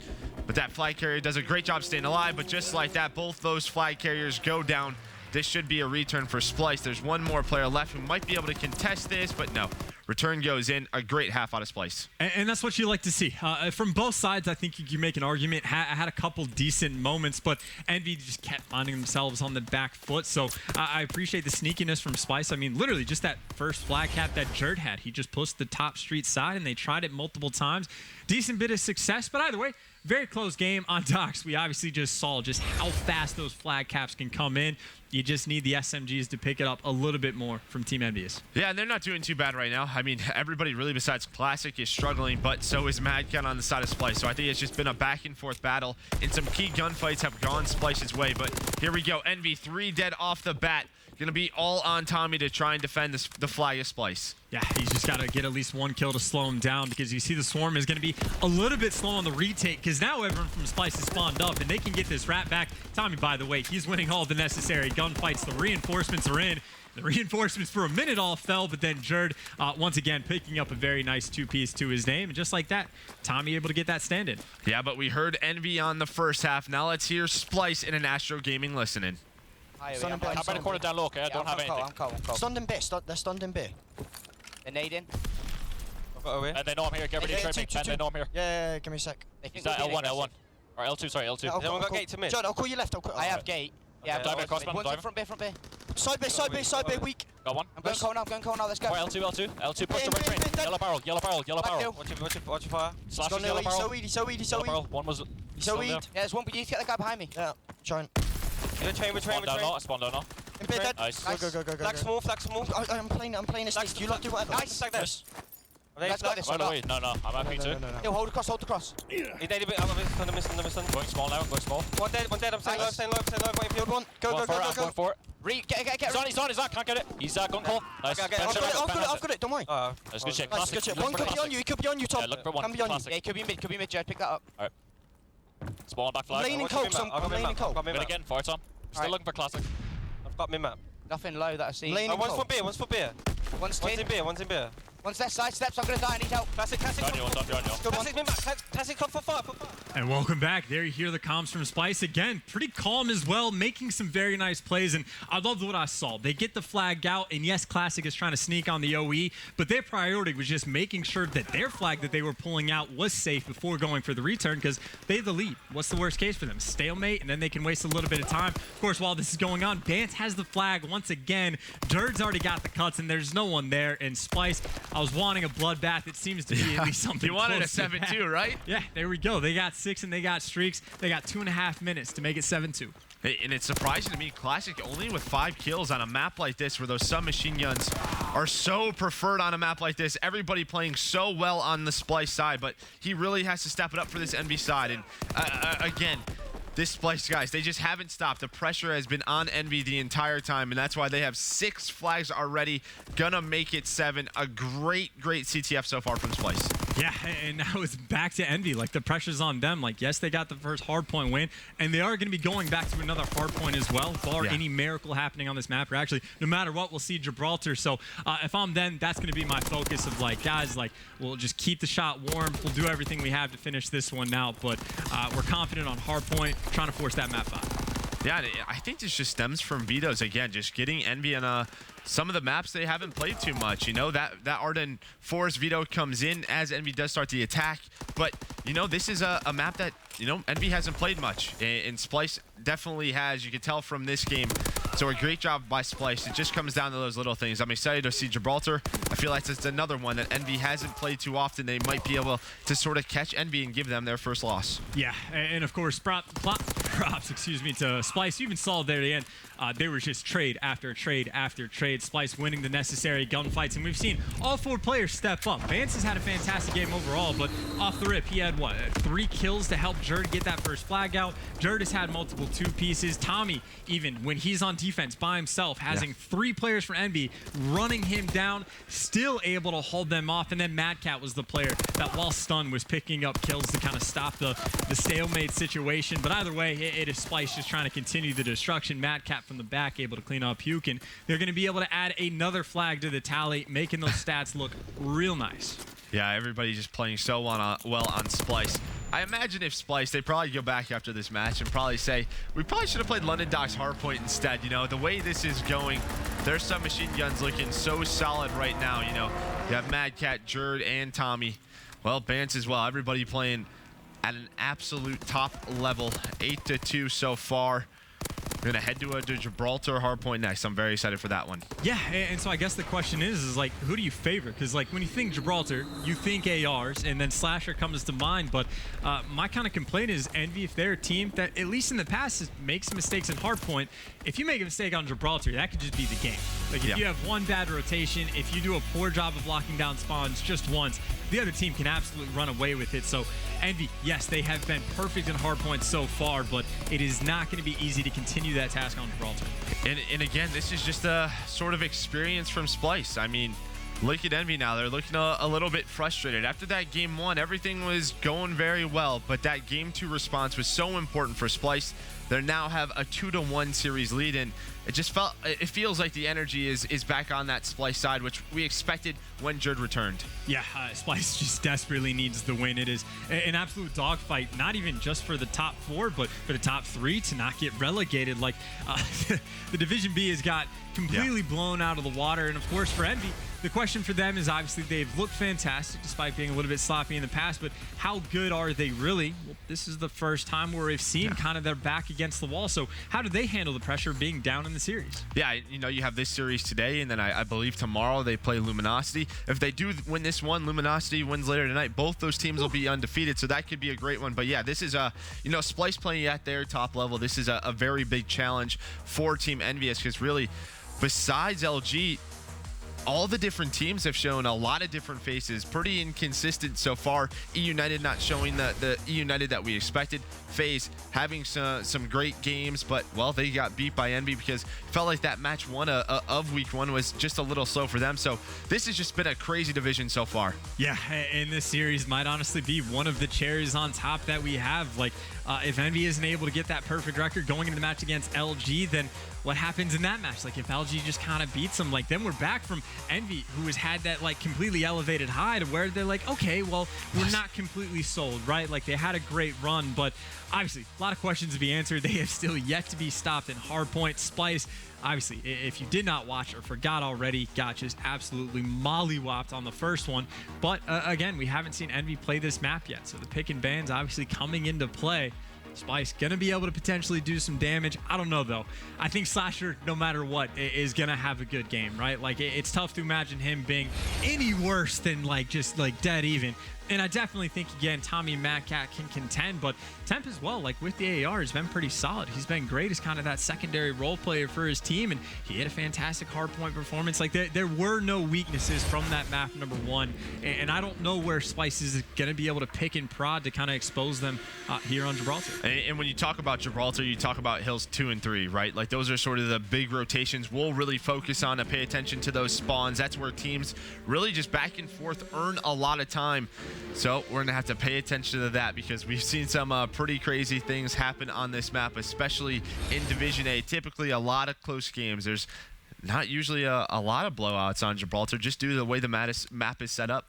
but that flag carrier does a great job staying alive. But just like that, both those flag carriers go down. This should be a return for Splyce. There's 1 more player left who might be able to contest this, but no. Return goes in. A great half out of Splyce. And that's what you like to see. From both sides, I think you can make an argument. Had a couple decent moments, but Envy just kept finding themselves on the back foot. So I appreciate the sneakiness from Splyce. I mean, literally, just that first flag cap that Jerd had. He just pushed the top street side, and they tried it multiple times. Decent bit of success, but either way, very close game on Docks. We obviously just saw just how fast those flag caps can come in. You just need the SMGs to pick it up a little bit more from Team EnVyUs. Yeah, and they're not doing too bad right now. I mean, everybody really besides Classic is struggling, but so is Mad Cat on the side of Splyce. So I think it's just been a back-and-forth battle, and some key gunfights have gone Splyce's way. But here we go. Envy, 3 dead off the bat. Gonna be all on Tommy to try and defend the flag of Splyce. Yeah, he's just got to get at least 1 kill to slow him down, because you see the swarm is going to be a little bit slow on the retake, because now everyone from Splyce is spawned up, and they can get this rat back. Tommy, by the way, he's winning all the necessary gunfights. The reinforcements are in. The reinforcements for a minute all fell, but then Jerd, once again, picking up a very nice 2-piece to his name. And just like that, Tommy able to get that stand in. Yeah, but we heard Envy on the first half. Now let's hear Splyce in an Astro Gaming listening. I'm by the corner down low, okay? I don't have anything. I'm cold. Stunned in B. They're stunned in B. They're nading. I've got away. And they know I'm here. Get ready to trade me. And they know I'm here. Yeah, give me a sec. Is that L1, L1? Or L2, sorry, L2. Has anyone got gate to mid? Jord, I'll call you left. I have gate. Yeah, dive across, man. One's front B. Side B, weak. Got 1. I'm going cold now, let's go. Or L2. L2, push the right train. Yellow barrel. Watch your fire. Slash is yellow barrel. So weedy. One was... So weedy. Yeah, there's one, but you need to get the guy behind me. Yeah, trying. We're train. Spawn down now. In B, dead. Nice. Go. Flag small. I'm playing a sneak. You lot do whatever. Nice. Like this. Let's go this one. By the way, no, I'm happy too. Yo, hold the cross. He dead a bit. I'm missing. Going small now, One dead, I'm staying low, waiting for you. One. Go. Going for it. Get. He's on, can't get it. He's gun call. Nice. I've got it, don't worry. That's good shit. Nice, good shit. One could be on you, Tom. Yeah, look for one. Can be on you. Yeah, it could be mid, Jerd, pick that up. Alright. Spawn back flag. Laning coke, I'm laning coke. Win again, fire Tom. Still looking for classic. I've got mid-map. Nothing low that I've seen. One's for beer. One's in beer. One's left side steps, I'm gonna die, I need help. Classic. On you. Classic mid-map. Classic come for fire. And welcome back. There you hear the comms from Splyce again. Pretty calm as well, making some very nice plays. And I loved what I saw. They get the flag out, and yes, Classic is trying to sneak on the OE, but their priority was just making sure that their flag that they were pulling out was safe before going for the return, because they have the lead. What's the worst case for them? Stalemate, and then they can waste a little bit of time. Of course, while this is going on, Bance has the flag once again. Jerd's already got the cuts, and there's no one there. And Splyce, I was wanting a bloodbath. It seems to be at least something. You wanted a close to 7-2, right? Yeah, there we go. They got 6 and they got streaks. They got 2.5 minutes to make it 7-2. Hey, and it's surprising to me, Classic only with 5 kills on a map like this, where those submachine guns are so preferred on a map like this. Everybody playing so well on the Splyce side, but he really has to step it up for this Envy side. And again, this Splyce guys, they just haven't stopped. The pressure has been on EnVy the entire time, and that's why they have 6 flags already. Gonna make it 7. A great CTF so far from Splyce. Yeah, and now it's back to EnVy. Like, the pressure's on them. Like, yes, they got the first hardpoint win, and they are going to be going back to another hardpoint as well, bar any miracle happening on this map. Or actually, no matter what, we'll see Gibraltar. So if I'm them, that's going to be my focus of, like, guys, like, we'll just keep the shot warm. We'll do everything we have to finish this one out, but we're confident on hardpoint, trying to force that map 5. Yeah, I think this just stems from vetoes again, just getting EnVy in some of the maps they haven't played too much. You know, that Arden Forest veto comes in as EnVy does start the attack, but you know, this is a map that, you know, EnVy hasn't played much, and Splyce definitely has. You can tell from this game. So a great job by Splyce. It just comes down to those little things. I'm excited to see Gibraltar. I feel like it's another one that EnVy hasn't played too often. They might be able to sort of catch EnVy and give them their first loss. Yeah, and of course, props, excuse me, to Splyce. You even saw there at the end, they were just trade after trade after trade. Splyce winning the necessary gunfights, and we've seen all 4 players step up. Vance has had a fantastic game overall, but off the rip, he had, what, 3 kills to help Jerd get that first flag out. Jerd has had multiple 2 pieces. Tommy, even when he's on defense by himself, having 3 players from EnVy running him down, still able to hold them off. And then Mad Cat was the player that, while stunned, was picking up kills to kind of stop the stalemate situation. But either way, it is Splyce just trying to continue the destruction. Mad Cat from the back able to clean up Puke, and they're going to be able to add another flag to the tally, making those stats look real nice. Yeah, everybody just playing so well on Splyce. I imagine if Splyce, they probably go back after this match and probably say, we probably should have played London Docks hardpoint instead. You know, the way this is going, their submachine guns looking so solid right now. You know, you have Mad Cat, Jerd, and Tommy. Well, Bance as well. Everybody playing at an absolute top level. 8-2 so far. We're going to head to a Gibraltar hardpoint next. I'm very excited for that one. Yeah, and so I guess the question is like, who do you favor? Because, like, when you think Gibraltar, you think ARs, and then Slasher comes to mind. But my kind of complaint is EnVy, if they're a team that, at least in the past, makes mistakes in hardpoint, if you make a mistake on Gibraltar, that could just be the game. Like, if you have one bad rotation, if you do a poor job of locking down spawns just once, the other team can absolutely run away with it. So EnVy, yes, they have been perfect in hardpoint so far, but it is not going to be easy to continue that task on Gibraltar. And again, this is just a sort of experience from Splyce. I mean, look at EnVy now. They're looking a little bit frustrated. After that game 1, everything was going very well, but that game 2 response was so important for Splyce. They now have a 2-1 series lead, and it feels like the energy is back on that Splyce side, which we expected when Jerd returned. Yeah, Splyce just desperately needs the win. It is an absolute dogfight, not even just for the top 4, but for the top 3 to not get relegated. Like, the Division B has got completely blown out of the water, and of course for EnVy, the question for them is obviously they've looked fantastic despite being a little bit sloppy in the past, but how good are they really? Well, this is the first time where we've seen kind of their back against the wall. So how do they handle the pressure of being down in the series? Yeah, you know, you have this series today, and then I believe tomorrow they play Luminosity. If they do win this one, Luminosity wins later tonight, both those teams will be undefeated, so that could be a great one. But yeah, this is you know, Splyce playing at their top level. This is a very big challenge for Team EnVyUs, because really, besides LG, all the different teams have shown a lot of different faces. Pretty inconsistent so far. E United not showing the E United that we expected. FaZe having some great games, but, well, they got beat by EnVy because it felt like that match 1 of week 1 was just a little slow for them. So this has just been a crazy division so far. Yeah, and this series might honestly be one of the cherries on top that we have. Like, if EnVy isn't able to get that perfect record going into the match against LG, then what happens in that match? Like, if LG just kind of beats them, like, then we're back from EnVy, who has had that, like, completely elevated high to where they're like, okay, well, we're not completely sold, right? Like, they had a great run, but obviously a lot of questions to be answered. They have still yet to be stopped in hardpoint. Splyce, obviously, if you did not watch or forgot already, got just absolutely mollywopped on the first one. But again, we haven't seen EnVy play this map yet, so the pick and ban's obviously coming into play. Splyce gonna be able to potentially do some damage. I don't know, though. I think Slasher, no matter what, is gonna have a good game, right? Like, it's tough to imagine him being any worse than, like, just, like, dead even. And I definitely think, again, Tommy Matcat can contend, but Temp as well, like with the AR, has been pretty solid. He's been great as kind of that secondary role player for his team, and he had a fantastic hardpoint performance. Like, there were no weaknesses from that map number 1, and I don't know where Splyce is going to be able to pick and prod to kind of expose them here on Gibraltar. And when you talk about Gibraltar, you talk about hills 2 and 3, right? Like, those are sort of the big rotations we'll really focus on to pay attention to those spawns. That's where teams really just back and forth earn a lot of time. So we're going to have to pay attention to that because we've seen some pretty crazy things happen on this map, especially in Division A. Typically a lot of close games. There's not usually a lot of blowouts on Gibraltar just due to the way the map is set up.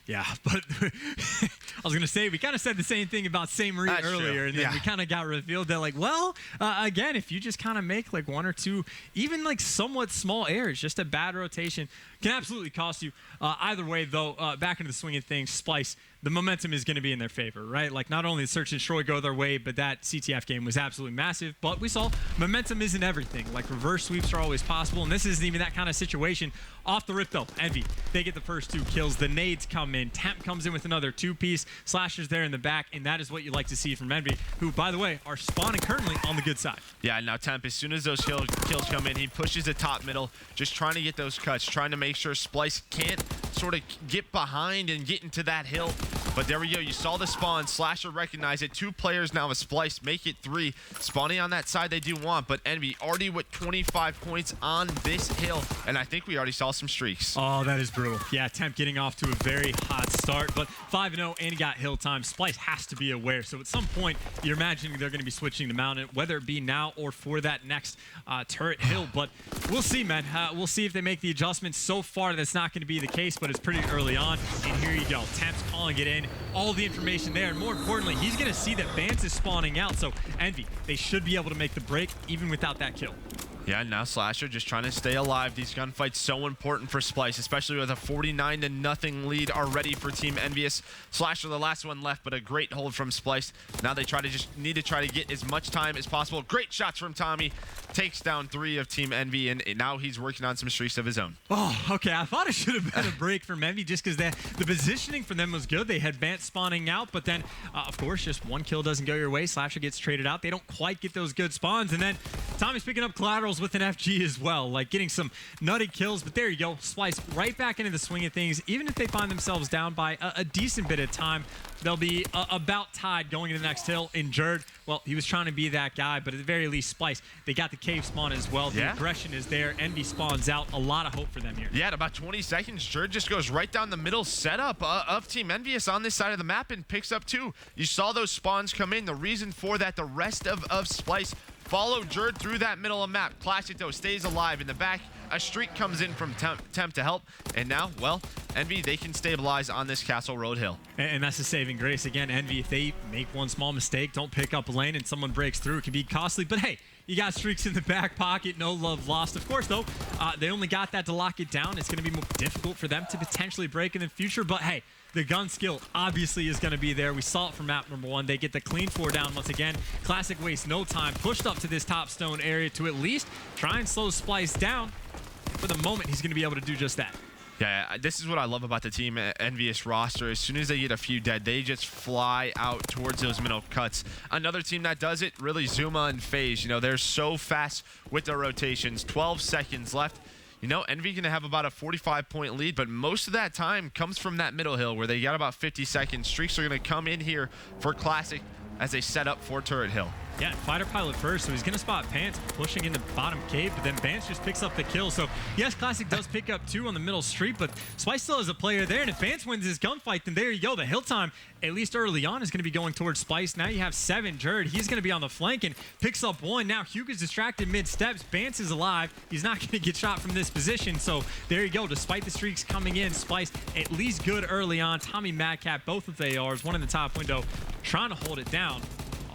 Yeah, but I was going to say, we kind of said the same thing about St. Marie earlier, and then we kind of got revealed that, like, well, again, if you just kind of make, like, 1 or 2, even, like, somewhat small errors, just a bad rotation can absolutely cost you. Either way, though, back into the swing of things, Splyce, the momentum is going to be in their favor, right? Like, not only did Search and Destroy go their way, but that CTF game was absolutely massive. But we saw momentum isn't everything. Like, reverse sweeps are always possible, and this isn't even that kind of situation. Off the rip, though, Envy, they get the first 2 kills. The nades come in. Temp comes in with another 2-piece. Slashers there in the back, and that is what you like to see from Envy, who, by the way, are spawning currently on the good side. Yeah, now Temp, as soon as those kills come in, he pushes the top middle, just trying to get those cuts, trying to make sure Splyce can't sort of get behind and get into that hill. But there we go. You saw the spawn. Slasher recognize it. 2 players now with Splyce. Make it 3. Spawning on that side they do want, but Envy already with 25 points on this hill. And I think we already saw some streaks. Oh, that is brutal. Yeah, Temp getting off to a very hot start, but 5-0 and he got hill time. Splyce has to be aware. So at some point, you're imagining they're going to be switching the mountain, whether it be now or for that next turret hill. But we'll see, man. We'll see if they make the adjustments. So far, that's not going to be the case, but it's pretty early on. And here you go. Temp's calling it in. All the information there, and more importantly, he's going to see that Vance is spawning out. So Envy, they should be able to make the break even without that kill. Yeah, now Slasher just trying to stay alive. These gunfights so important for Splyce, especially with a 49-0 lead already for Team EnVyUs. Slasher the last one left, but a great hold from Splyce. Now they need to try to get as much time as possible. Great shots from Tommy. Takes down 3 of Team Envy, and now he's working on some streaks of his own. Oh, okay. I thought it should have been a break from Envy just because the positioning for them was good. They had Vance spawning out, but then, of course, just 1 kill doesn't go your way. Slasher gets traded out. They don't quite get those good spawns, and then Tommy's picking up collaterals with an FG as well, like getting some nutty kills. But there you go. Splyce right back into the swing of things. Even if they find themselves down by a decent bit of time, they'll be about tied going into the next hill. In Jerd, well, he was trying to be that guy, but at the very least, Splyce, they got the cave spawn as well. The aggression is there. Envy spawns out. A lot of hope for them here. Yeah, at about 20 seconds, Jerd just goes right down the middle setup of Team EnVyUs on this side of the map and picks up 2. You saw those spawns come in. The reason for that, the rest of Splyce follow Jerd through that middle of the map. Classic, though, stays alive. In the back, a streak comes in from Temp to help. And now, well, Envy, they can stabilize on this Castle Road hill. And that's the saving grace. Again, Envy, if they make one small mistake, don't pick up a lane, and someone breaks through, it can be costly. But hey, you got streaks in the back pocket, no love lost. Of course, though, they only got that to lock it down. It's going to be more difficult for them to potentially break in the future. But hey, the gun skill obviously is going to be there. We saw it from map number 1. They get the clean 4 down once again. Classic wastes no time. Pushed up to this top stone area to at least try and slow Splyce down. For the moment, he's going to be able to do just that. Yeah, this is what I love about the Team EnVyUs roster. As soon as they get a few dead, they just fly out towards those middle cuts. Another team that does it, really, Zuma and FaZe. You know, they're so fast with their rotations. 12 seconds left. You know, Envy going to have about a 45-point lead, but most of that time comes from that middle hill where they got about 50 seconds. Streaks are going to come in here for Classic as they set up for Turret Hill. Yeah, fighter pilot first, so he's going to spot Pants pushing into bottom cave, but then Vance just picks up the kill. So, yes, Classic does pick up 2 on the middle street, but Splyce still has a player there, and if Vance wins his gunfight, then there you go. The hill time, at least early on, is going to be going towards Splyce. Now you have 7, Jerd. He's going to be on the flank and picks up 1. Now Hugo's distracted mid-steps. Vance is alive. He's not going to get shot from this position, so there you go. Despite the streaks coming in, Splyce at least good early on. Tommy Madcap, both with ARs, one in the top window, trying to hold it down.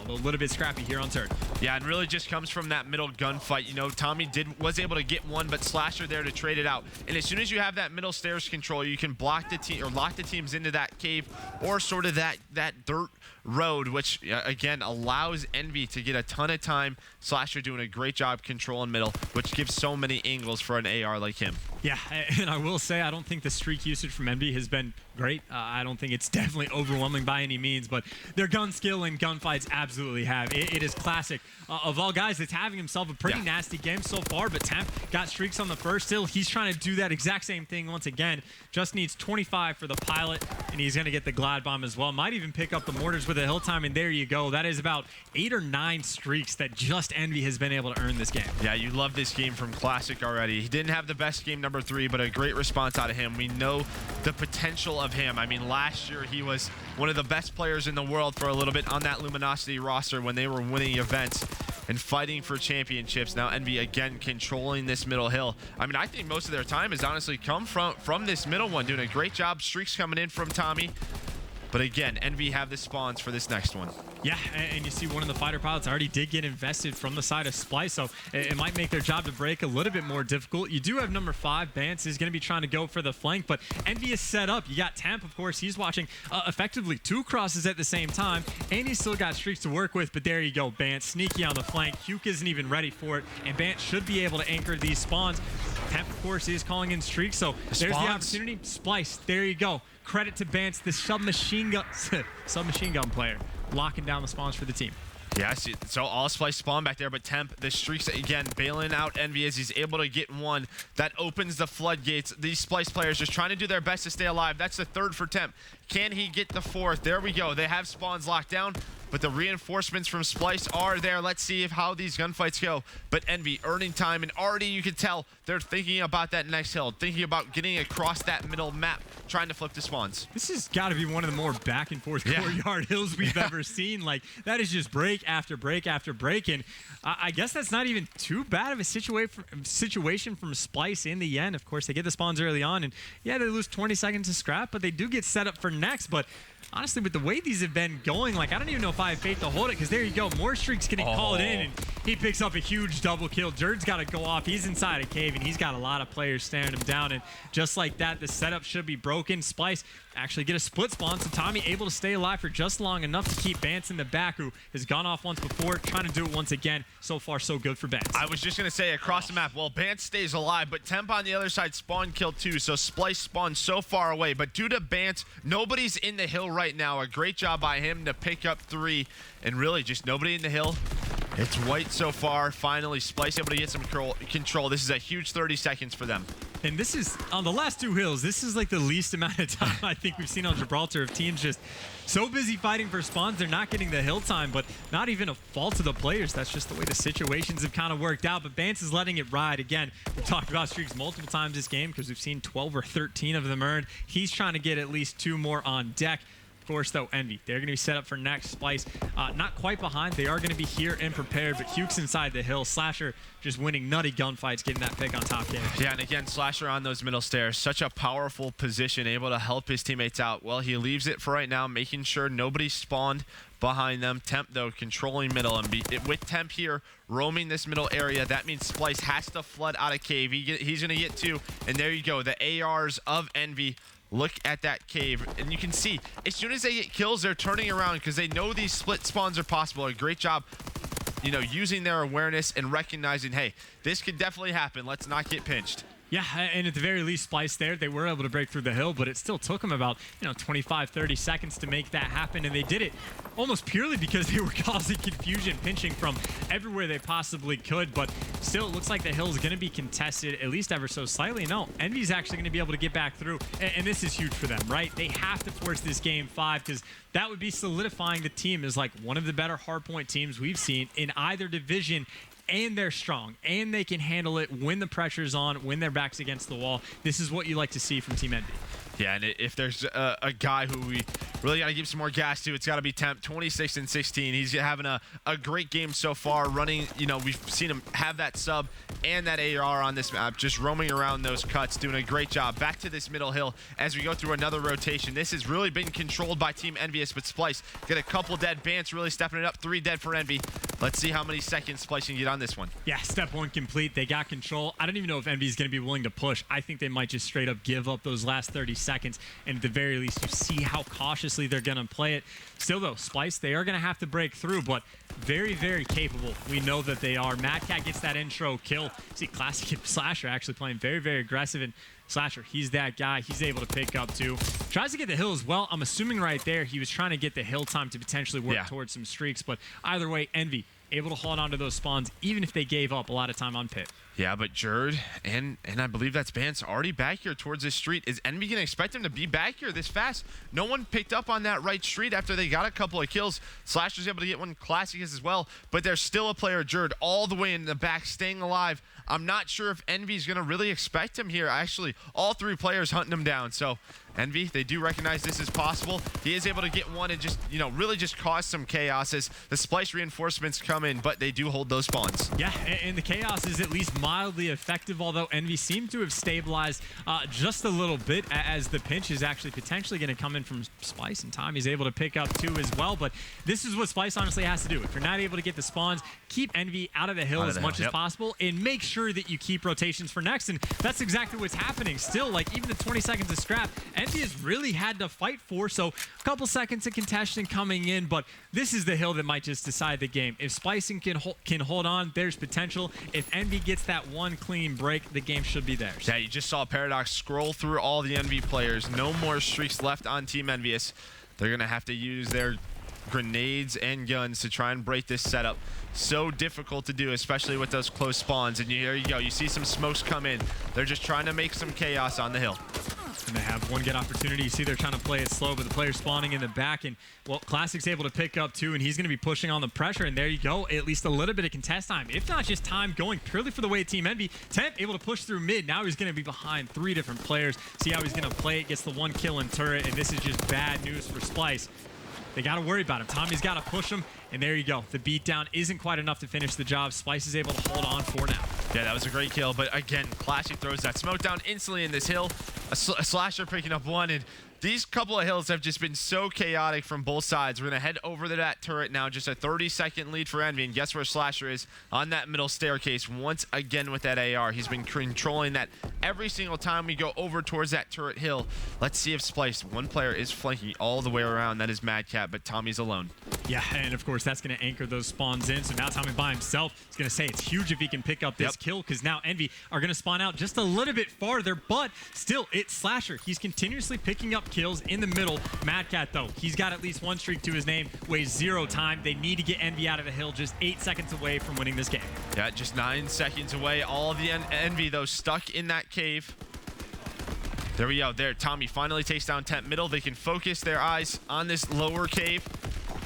A little bit scrappy here on turret. Yeah, and really just comes from that middle gunfight. You know, Tommy was able to get 1, but Slasher there to trade it out. And as soon as you have that middle stairs control, you can block the team or lock the teams into that cave or sort of that dirt road, which again allows Envy to get a ton of time. Slasher doing a great job controlling middle, which gives so many angles for an AR like him. Yeah, and I will say I don't think the streak usage from EnVy has been great. I don't think it's definitely overwhelming by any means, but their gun skill and gunfights absolutely have. It is classic. Of all guys, it's having himself a pretty nasty game so far, but Temp got streaks on the first still. He's trying to do that exact same thing once again. Just needs 25 for the pilot, and he's going to get the Glide Bomb as well. Might even pick up the mortars with a hill time, and there you go. That is about 8 or 9 streaks that just EnVy has been able to earn this game. Yeah, you love this game from Classic already. He didn't have the best game number 3, but a great response out of him. We know the potential of him. I mean, last year he was one of the best players in the world for a little bit on that Luminosity roster when they were winning events and fighting for championships. Now EnVy again controlling this middle hill. I mean, I think most of their time has honestly come from this middle one. Doing a great job. Streaks coming in from Tommy. But again, EnVy have the spawns for this next one. Yeah, and you see one of the fighter pilots already did get invested from the side of Splyce, so it might make their job to break a little bit more difficult. You do have number 5, Bance is going to be trying to go for the flank, but EnVy is set up. You got Temp, of course, he's watching effectively 2 crosses at the same time, and he's still got streaks to work with, but there you go, Bance, sneaky on the flank. Huke isn't even ready for it, and Bance should be able to anchor these spawns. Temp, of course, is calling in streaks, so there's the opportunity. Splyce, there you go. Credit to Bance, the submachine gun player, locking down the spawns for the team. Yeah, so all Splyce spawn back there, but Temp, the streaks again, bailing out EnVy as he's able to get one. That opens the floodgates. These Splyce players just trying to do their best to stay alive. That's the 3rd for Temp. Can he get the 4th? There we go. They have spawns locked down, but the reinforcements from Splyce are there. Let's see how these gunfights go. But EnVy earning time, and already you can tell they're thinking about that next hill, thinking about getting across that middle map, trying to flip the spawns. This has got to be one of the more back and forth courtyard hills we've ever seen. Like, that is just break after break after break, and I guess that's not even too bad of a situation from Splyce in the end. Of course, they get the spawns early on, and yeah, they lose 20 seconds to scrap, but they do get set up for next. But honestly, with the way these have been going, like, I don't even know if I have faith to hold it, because there you go, more streaks getting called in, and he picks up a huge double kill. Jerd's got to go off. He's inside a cave, and he's got a lot of players staring him down, and just like that, the setup should be broken. Splyce actually get a split spawn, so Tommy able to stay alive for just long enough to keep Bance in the back, who has gone off once before, trying to do it once again. So far, so good for Bance. I was just going to say, across the map, well, Bance stays alive, but Temp on the other side spawn killed too, so Splyce spawned so far away. But due to Bance, nobody's in the hill right now. A great job by him to pick up 3, and really just nobody in the hill. It's white so far. Finally, Splyce able to get some control. This is a huge 30 seconds for them. And this is, on the last 2 hills, this is like the least amount of time I think we've seen on Gibraltar of teams just so busy fighting for spawns, they're not getting the hill time, but not even a fault of the players. That's just the way the situations have kind of worked out. But Bance is letting it ride. Again, we've talked about streaks multiple times this game because we've seen 12 or 13 of them earned. He's trying to get at least 2 more on deck. Of course, though, EnVy, they're going to be set up for next. Splyce, not quite behind. They are going to be here and prepared, but Huke's inside the hill. Slasher just winning nutty gunfights, getting that pick on top game. Yeah, and again, Slasher on those middle stairs. Such a powerful position, able to help his teammates out. Well, he leaves it for right now, making sure nobody spawned behind them. Temp, though, controlling middle. And with Temp here, roaming this middle area, that means Splyce has to flood out of cave. He's going to get 2, and there you go. The ARs of EnVy. Look at that cave, and you can see as soon as they get kills, they're turning around because they know these split spawns are possible. A great job, you know, using their awareness and recognizing, hey, this could definitely happen. Let's not get pinched. Yeah, and at the very least, Splyce there, they were able to break through the hill, but it still took them about, 25, 30 seconds to make that happen, and they did it almost purely because they were causing confusion, pinching from everywhere they possibly could, but still, it looks like the hill is going to be contested, at least ever so slightly. No, EnVy's actually going to be able to get back through, and this is huge for them, right? They have to force this game 5, because that would be solidifying the team as like one of the better hardpoint teams we've seen in either division. And they're strong, and they can handle it when the pressure's on, when their back's against the wall. This is what you like to see from Team EnVy. Yeah, and if there's a guy who we really got to give some more gas to, it's got to be Temp, 26 and 16. He's having a great game so far, running, we've seen him have that sub and that AR on this map, just roaming around those cuts, doing a great job. Back to this middle hill as we go through another rotation. This has really been controlled by Team EnVyUs, but Splyce get a couple dead. Bance really stepping it up, 3 dead for EnVy. Let's see how many seconds Splyce can get on this one. Yeah, step 1 complete. They got control. I don't even know if EnVy is going to be willing to push. I think they might just straight up give up those last 30 seconds, and at the very least, you see how cautious cautiously they're going to play it. Still, though, Splyce, they are going to have to break through, but very, very capable. We know that they are. Mad Cat gets that intro kill. See, Classic and Slasher actually playing very, very aggressive, and Slasher, he's that guy. He's able to pick up too. Tries to get the hill as well. I'm assuming right there he was trying to get the hill time to potentially work towards some streaks, but either way, Envy able to hold on to those spawns even if they gave up a lot of time on pit. Yeah, but Jerd and I believe that's Bance already back here towards this street. Is Envy going to expect him to be back here this fast? No one picked up on that right street after they got a couple of kills. Slasher's able to get one, Classic is as well, but there's still a player, Jerd, all the way in the back, staying alive. I'm not sure if Envy's going to really expect him here. Actually, all three players hunting him down. So Envy, they do recognize this is possible. He is able to get one and just, really just cause some chaos as the Splyce reinforcements come in, but they do hold those spawns. Yeah, and the chaos is at least mildly effective, although Envy seemed to have stabilized just a little bit as the pinch is actually potentially going to come in from Splyce, and Tommy's able to pick up two as well. But this is what Splyce honestly has to do. If you're not able to get the spawns, keep Envy out of the hill as much as possible and make sure that you keep rotations for next, and that's exactly what's happening. Still, like, even the 20 seconds of scrap, Envy has really had to fight for, so a couple seconds of contention coming in, but this is the hill that might just decide the game. If Splyce can hold on, there's potential. If Envy gets that one clean break, the game should be theirs. Yeah, you just saw Paradox scroll through all the Envy players. No more streaks left on Team EnVyUs. They're going to have to use their grenades and guns to try and break this setup. So difficult to do, especially with those close spawns. And here you go. You see some smokes come in. They're just trying to make some chaos on the hill. And they have one good opportunity. You see they're trying to play it slow, but the player's spawning in the back, and well, Classic's able to pick up two, and he's going to be pushing on the pressure, and there you go. At least a little bit of contest time, if not just time going purely for the way Team Envy. Temp able to push through mid. Now he's going to be behind three different players. See how he's going to play it. Gets the one kill in turret, and this is just bad news for Splyce. They got to worry about him. Tommy's got to push him, and there you go. The beatdown isn't quite enough to finish the job. Splyce is able to hold on for now. Yeah, that was a great kill, but again, Classic throws that smoke down instantly in this hill. A Slasher picking up one, and these couple of hills have just been so chaotic from both sides. We're going to head over to that turret now. Just a 30-second lead for Envy, and guess where Slasher is? On that middle staircase once again with that AR. He's been controlling that every single time we go over towards that turret hill. Let's see if Splyce, one player is flanking all the way around. That is Mad Cat, but Tommy's alone. Yeah, and of course that's going to anchor those spawns in. So now Tommy by himself is going to say it's huge if he can pick up this kill, because now Envy are going to spawn out just a little bit farther, but still it's Slasher. He's continuously picking up kills in the middle. Mad Cat, though, he's got at least one streak to his name, weighs 0 time. They need to get Envy out of the hill, just 8 seconds away from winning this game. Yeah, just 9 seconds away. All of the Envy, though, stuck in that cave. There we go. There, Tommy finally takes down Temp middle. They can focus their eyes on this lower cave.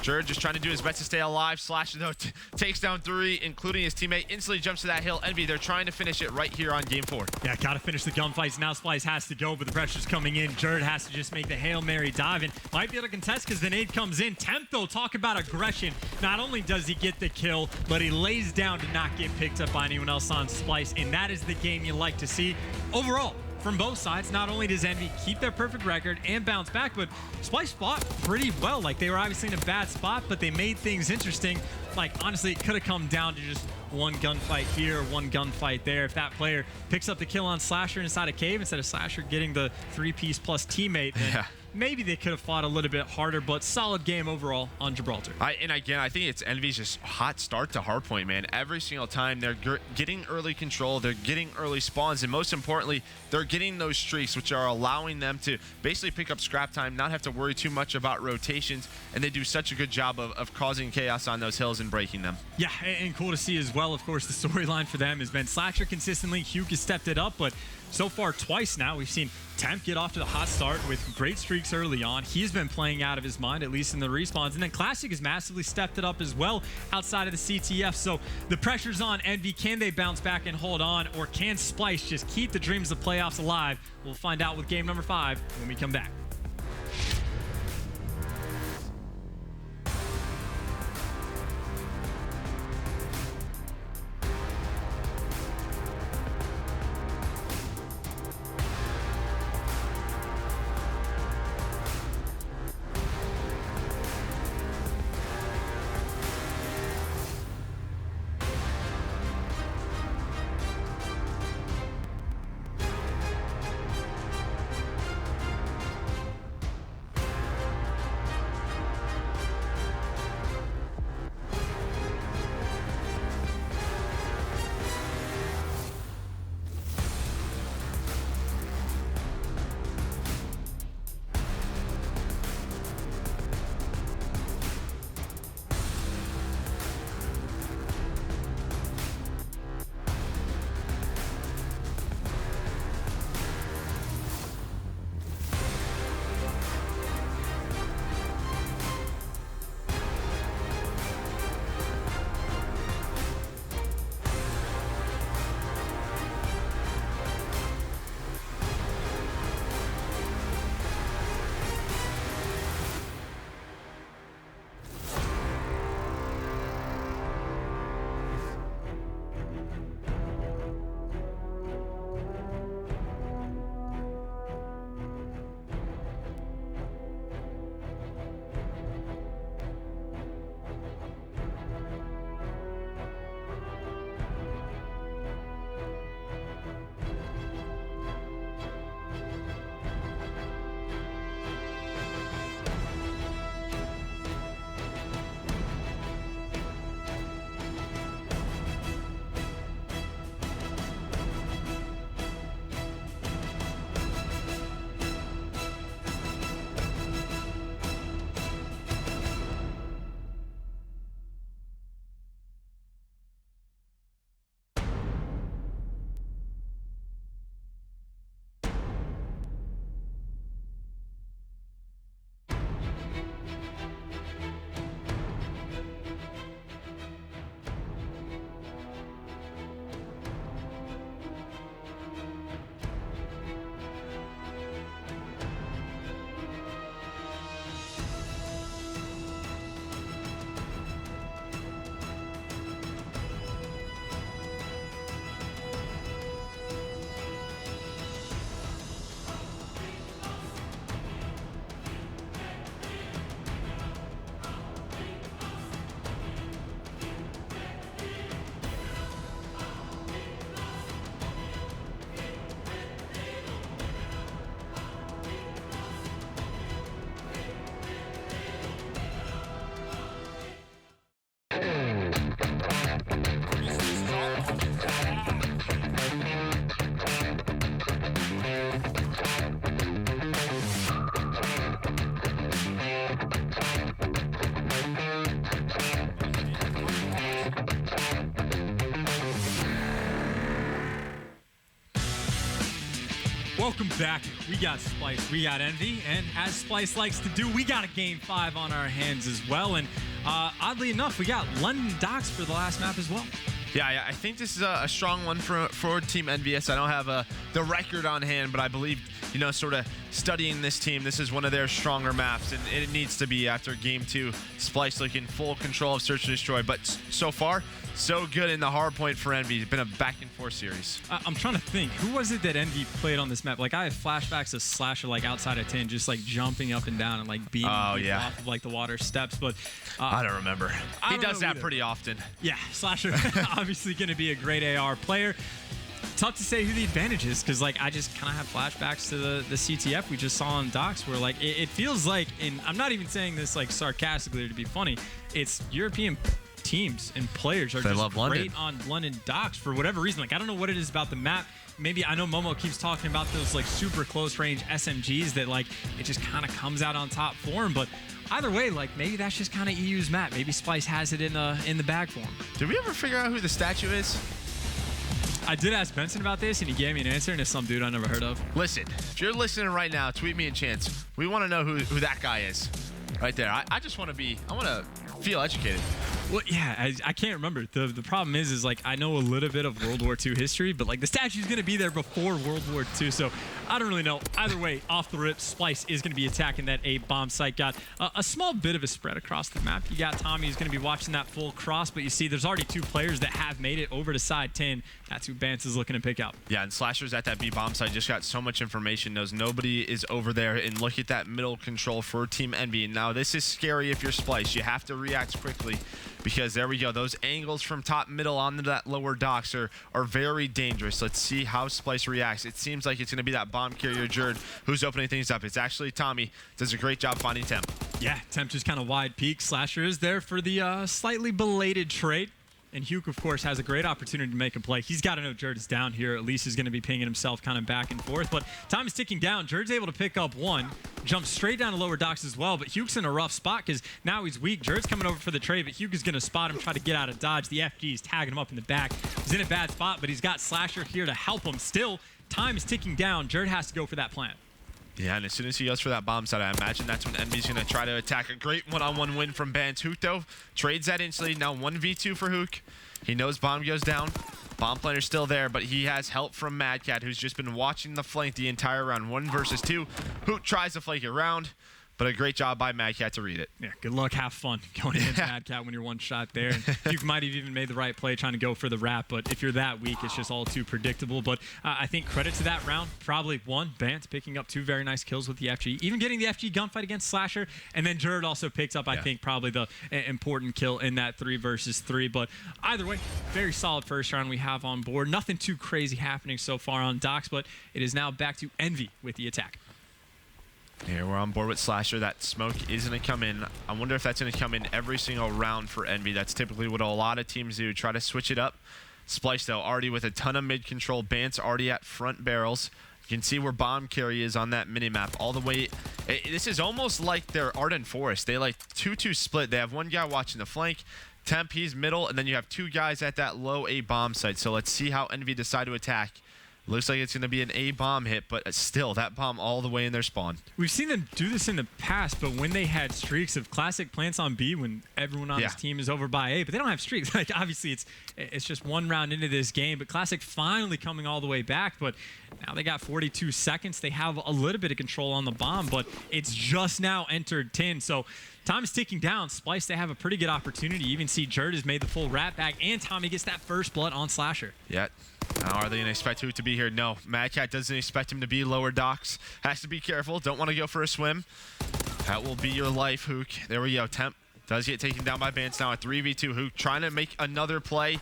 Jerd just trying to do his best to stay alive. Slasher, though, takes down 3, including his teammate. Instantly jumps to that hill. Envy, they're trying to finish it right here on game 4. Yeah, gotta finish the gunfights. Now Splyce has to go, but the pressure's coming in. Jerd has to just make the Hail Mary dive in. Might be able to contest because the nade comes in. Temp, though, talk about aggression. Not only does he get the kill, but he lays down to not get picked up by anyone else on Splyce, and that is the game you like to see. Overall, from both sides, not only does Envy keep their perfect record and bounce back, but Splyce fought pretty well. Like, they were obviously in a bad spot, but they made things interesting. Like, honestly, it could have come down to just one gunfight here, one gunfight there. If that player picks up the kill on Slasher inside a cave instead of Slasher getting the 3-piece plus teammate, then maybe they could have fought a little bit harder, but solid game overall on Gibraltar. And again, I think it's Envy's just hot start to hardpoint, man. Every single time they're getting early control, they're getting early spawns, and most importantly, they're getting those streaks, which are allowing them to basically pick up scrap time, not have to worry too much about rotations, and they do such a good job of causing chaos on those hills and breaking them. Yeah, and cool to see as well, of course, the storyline for them has been Slasher consistently, Hugh has stepped it up, but so far twice now we've seen Temp get off to the hot start with great streaks early on. He's been playing out of his mind, at least in the respawns, and then Classic has massively stepped it up as well outside of the CTF. So the pressure's on Envy. Can they bounce back and hold on, or can Splyce just keep the dreams of playoffs alive? We'll find out with game number 5 when we come back. Welcome back. We got Splyce, we got Envy, and as Splyce likes to do, we got a Game 5 on our hands as well. And oddly enough, we got London Docks for the last map as well. Yeah, I think this is a strong one for Team EnVyUs. I don't have the record on hand, but I believe, you know, sort of studying this team, this is one of their stronger maps, and it needs to be after Game 2. Splyce looking full control of Search and Destroy, but so far, so good in the hardpoint for Envy. It's been a back-and-forth series. I'm trying to think. Who was it that Envy played on this map? Like, I have flashbacks of Slasher, like, outside of 10, just, like, jumping up and down and, like, beating people off of, like, the water steps. But I don't remember. He does that pretty often. Yeah, Slasher obviously going to be a great AR player. Tough to say who the advantage is, because, like, I just kind of have flashbacks to the CTF we just saw on Docks, where, like, it feels like, and I'm not even saying this, like, sarcastically or to be funny, it's European teams and players are just great on London Docks for whatever reason. Like, I don't know what it is about the map. Maybe, I know Momo keeps talking about those, like, super close range SMGs that, like, it just kind of comes out on top for him. But either way, like, maybe that's just kind of EU's map. Maybe Splyce has it in the bag for him. Did we ever figure out who the statue is? I did ask Benson about this, and he gave me an answer, and it's some dude I never heard of. Listen, if you're listening right now, tweet me in chance. We want to know who that guy is. Right there. I just want to I want to feel educated. Well, yeah, I can't remember. The problem is like, I know a little bit of World War II history, but, like, the statue's going to be there before World War II, so I don't really know. Either way, off the rip, Splyce is going to be attacking that A bomb site. Got a small bit of a spread across the map. You got Tommy who's going to be watching that full cross, but you see there's already 2 players that have made it over to side 10. That's who Bance is looking to pick up. Yeah, and Slasher's at that B bomb site, just got so much information, knows nobody is over there, and look at that middle control for Team Envy. Now, this is scary if you're Splyce. You have to react quickly, because there we go. Those angles from top middle onto that lower docks are very dangerous. Let's see how Splyce reacts. It seems like it's going to be that bomb carrier Jerd who's opening things up. It's actually Tommy. Does a great job finding Temp. Yeah, Temp just kind of wide peak. Slasher is there for the slightly belated trade. And Hugh, of course, has a great opportunity to make a play. He's got to know Jerd is down here. At least he's going to be pinging himself kind of back and forth. But time is ticking down. Jerd's able to pick up one. Jumps straight down to lower docks as well. But Hugh's in a rough spot because now he's weak. Jerd's coming over for the trade, but Hugh is going to spot him, try to get out of dodge. The FG is tagging him up in the back. He's in a bad spot, but he's got Slasher here to help him. Still, time is ticking down. Jerd has to go for that plant. Yeah, and as soon as he goes for that bomb side, I imagine that's when Envy's going to try to attack. A great one-on-one win from Bance. Hook, though, trades that instantly. Now 1v2 for Hook. He knows bomb goes down. Bomb planner's still there, but he has help from Madcat, who's just been watching the flank the entire round. 1 versus 2. Hook tries to flank it around, but a great job by Madcat to read it. Yeah, good luck, have fun going against Madcat when you're one shot there. And you might have even made the right play trying to go for the wrap, but if you're that weak, it's just all too predictable. But I think credit to that round, probably one, Bance picking up 2 very nice kills with the FG, even getting the FG gunfight against Slasher, and then Jerd also picked up, I think, probably the important kill in that 3 versus 3. But either way, very solid first round we have on board. Nothing too crazy happening so far on Docks, but it is now back to Envy with the attack. Here we're on board with Slasher. That smoke is going to come in. I wonder if that's going to come in every single round for Envy. That's typically what a lot of teams do. Try to switch it up. Splyce, though, already with a ton of mid-control. Bance already at front barrels. You can see where bomb carry is on that mini-map. All the way... This is almost like their Arden Forest. They like 2-2 split. They have one guy watching the flank. Temp, he's middle. And then you have 2 guys at that low A bomb site. So let's see how Envy decide to attack. Looks like it's going to be an A bomb hit, but still, that bomb all the way in their spawn. We've seen them do this in the past, but when they had streaks of classic plants on B, when everyone on this team is over by A, but they don't have streaks. Like, obviously, it's just 1 round into this game, but Classic finally coming all the way back, but now they got 42 seconds. They have a little bit of control on the bomb, but it's just now entered 10, so time is ticking down. Splyce, they have a pretty good opportunity. You even see Jerd has made the full rat back, and Tommy gets that first blood on Slasher. Yeah. Now, are they going to expect Hook to be here? No. Madcat doesn't expect him to be lower docks. Has to be careful. Don't want to go for a swim. That will be your life, Hook. There we go. Temp does get taken down by Bance now at 3v2. Hook trying to make another play.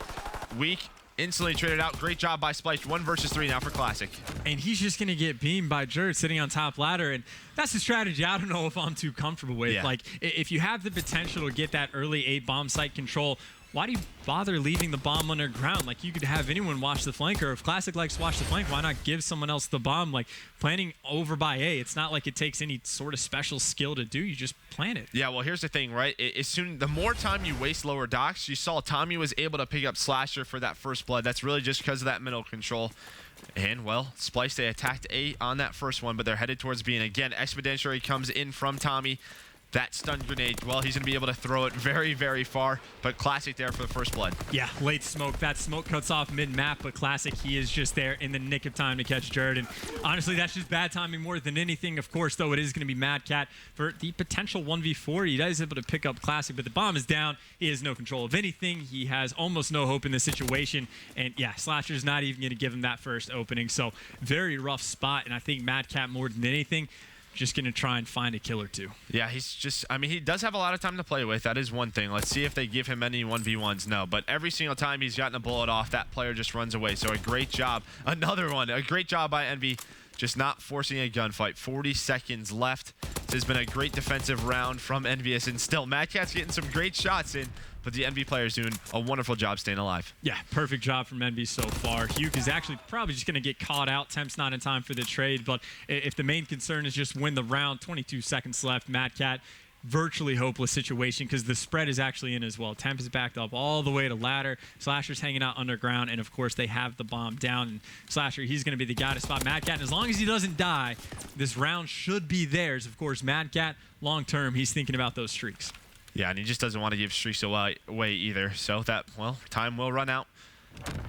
Weak. Instantly traded out. Great job by Splyce. 1 versus 3 now for Classic. And he's just going to get beamed by Jerd sitting on top ladder. And that's the strategy I don't know if I'm too comfortable with. Like, if you have the potential to get that early 8 bomb site control, why do you bother leaving the bomb underground? Like, you could have anyone watch the flank, or if Classic likes to watch the flank, why not give someone else the bomb? Like, planting over by A, it's not like it takes any sort of special skill to do. You just plant it. Yeah, well, here's the thing, right? The more time you waste lower docks, you saw Tommy was able to pick up Slasher for that first blood. That's really just because of that middle control. And, well, Splyce, they attacked A on that first one, but they're headed towards B. And again, Exponentiary comes in from Tommy. That stun grenade, well, he's going to be able to throw it very, very far, but Classic there for the first blood. Yeah, late smoke. That smoke cuts off mid-map, but Classic, he is just there in the nick of time to catch Jerd. And honestly, that's just bad timing more than anything. Of course, though, it is going to be Mad Cat for the potential 1v4. He is able to pick up Classic, but the bomb is down. He has no control of anything. He has almost no hope in this situation. And yeah, Slasher's not even going to give him that first opening. So very rough spot, and I think Mad Cat, more than anything, just going to try and find a kill or two. Yeah, he's just, I mean, he does have a lot of time to play with. That is one thing. Let's see if they give him any 1v1s. No, but every single time he's gotten a bullet off, that player just runs away. So a great job. Another one. A great job by Envy, just not forcing a gunfight. 40 seconds left. This has been a great defensive round from EnVyUs, and still, Mad Cat's getting some great shots in, but the Envy player's doing a wonderful job staying alive. Yeah, perfect job from Envy so far. Huke is actually probably just going to get caught out. Temp's not in time for the trade, but if the main concern is just win the round, 22 seconds left, Mad Cat, virtually hopeless situation because the spread is actually in as well. Temp is backed up all the way to ladder. Slasher's hanging out underground, and of course they have the bomb down. And Slasher, he's going to be the guy to spot Mad Cat. And as long as he doesn't die, this round should be theirs. Of course, Mad Cat, long term, he's thinking about those streaks. Yeah, and he just doesn't want to give streaks away either. So that, well, time will run out.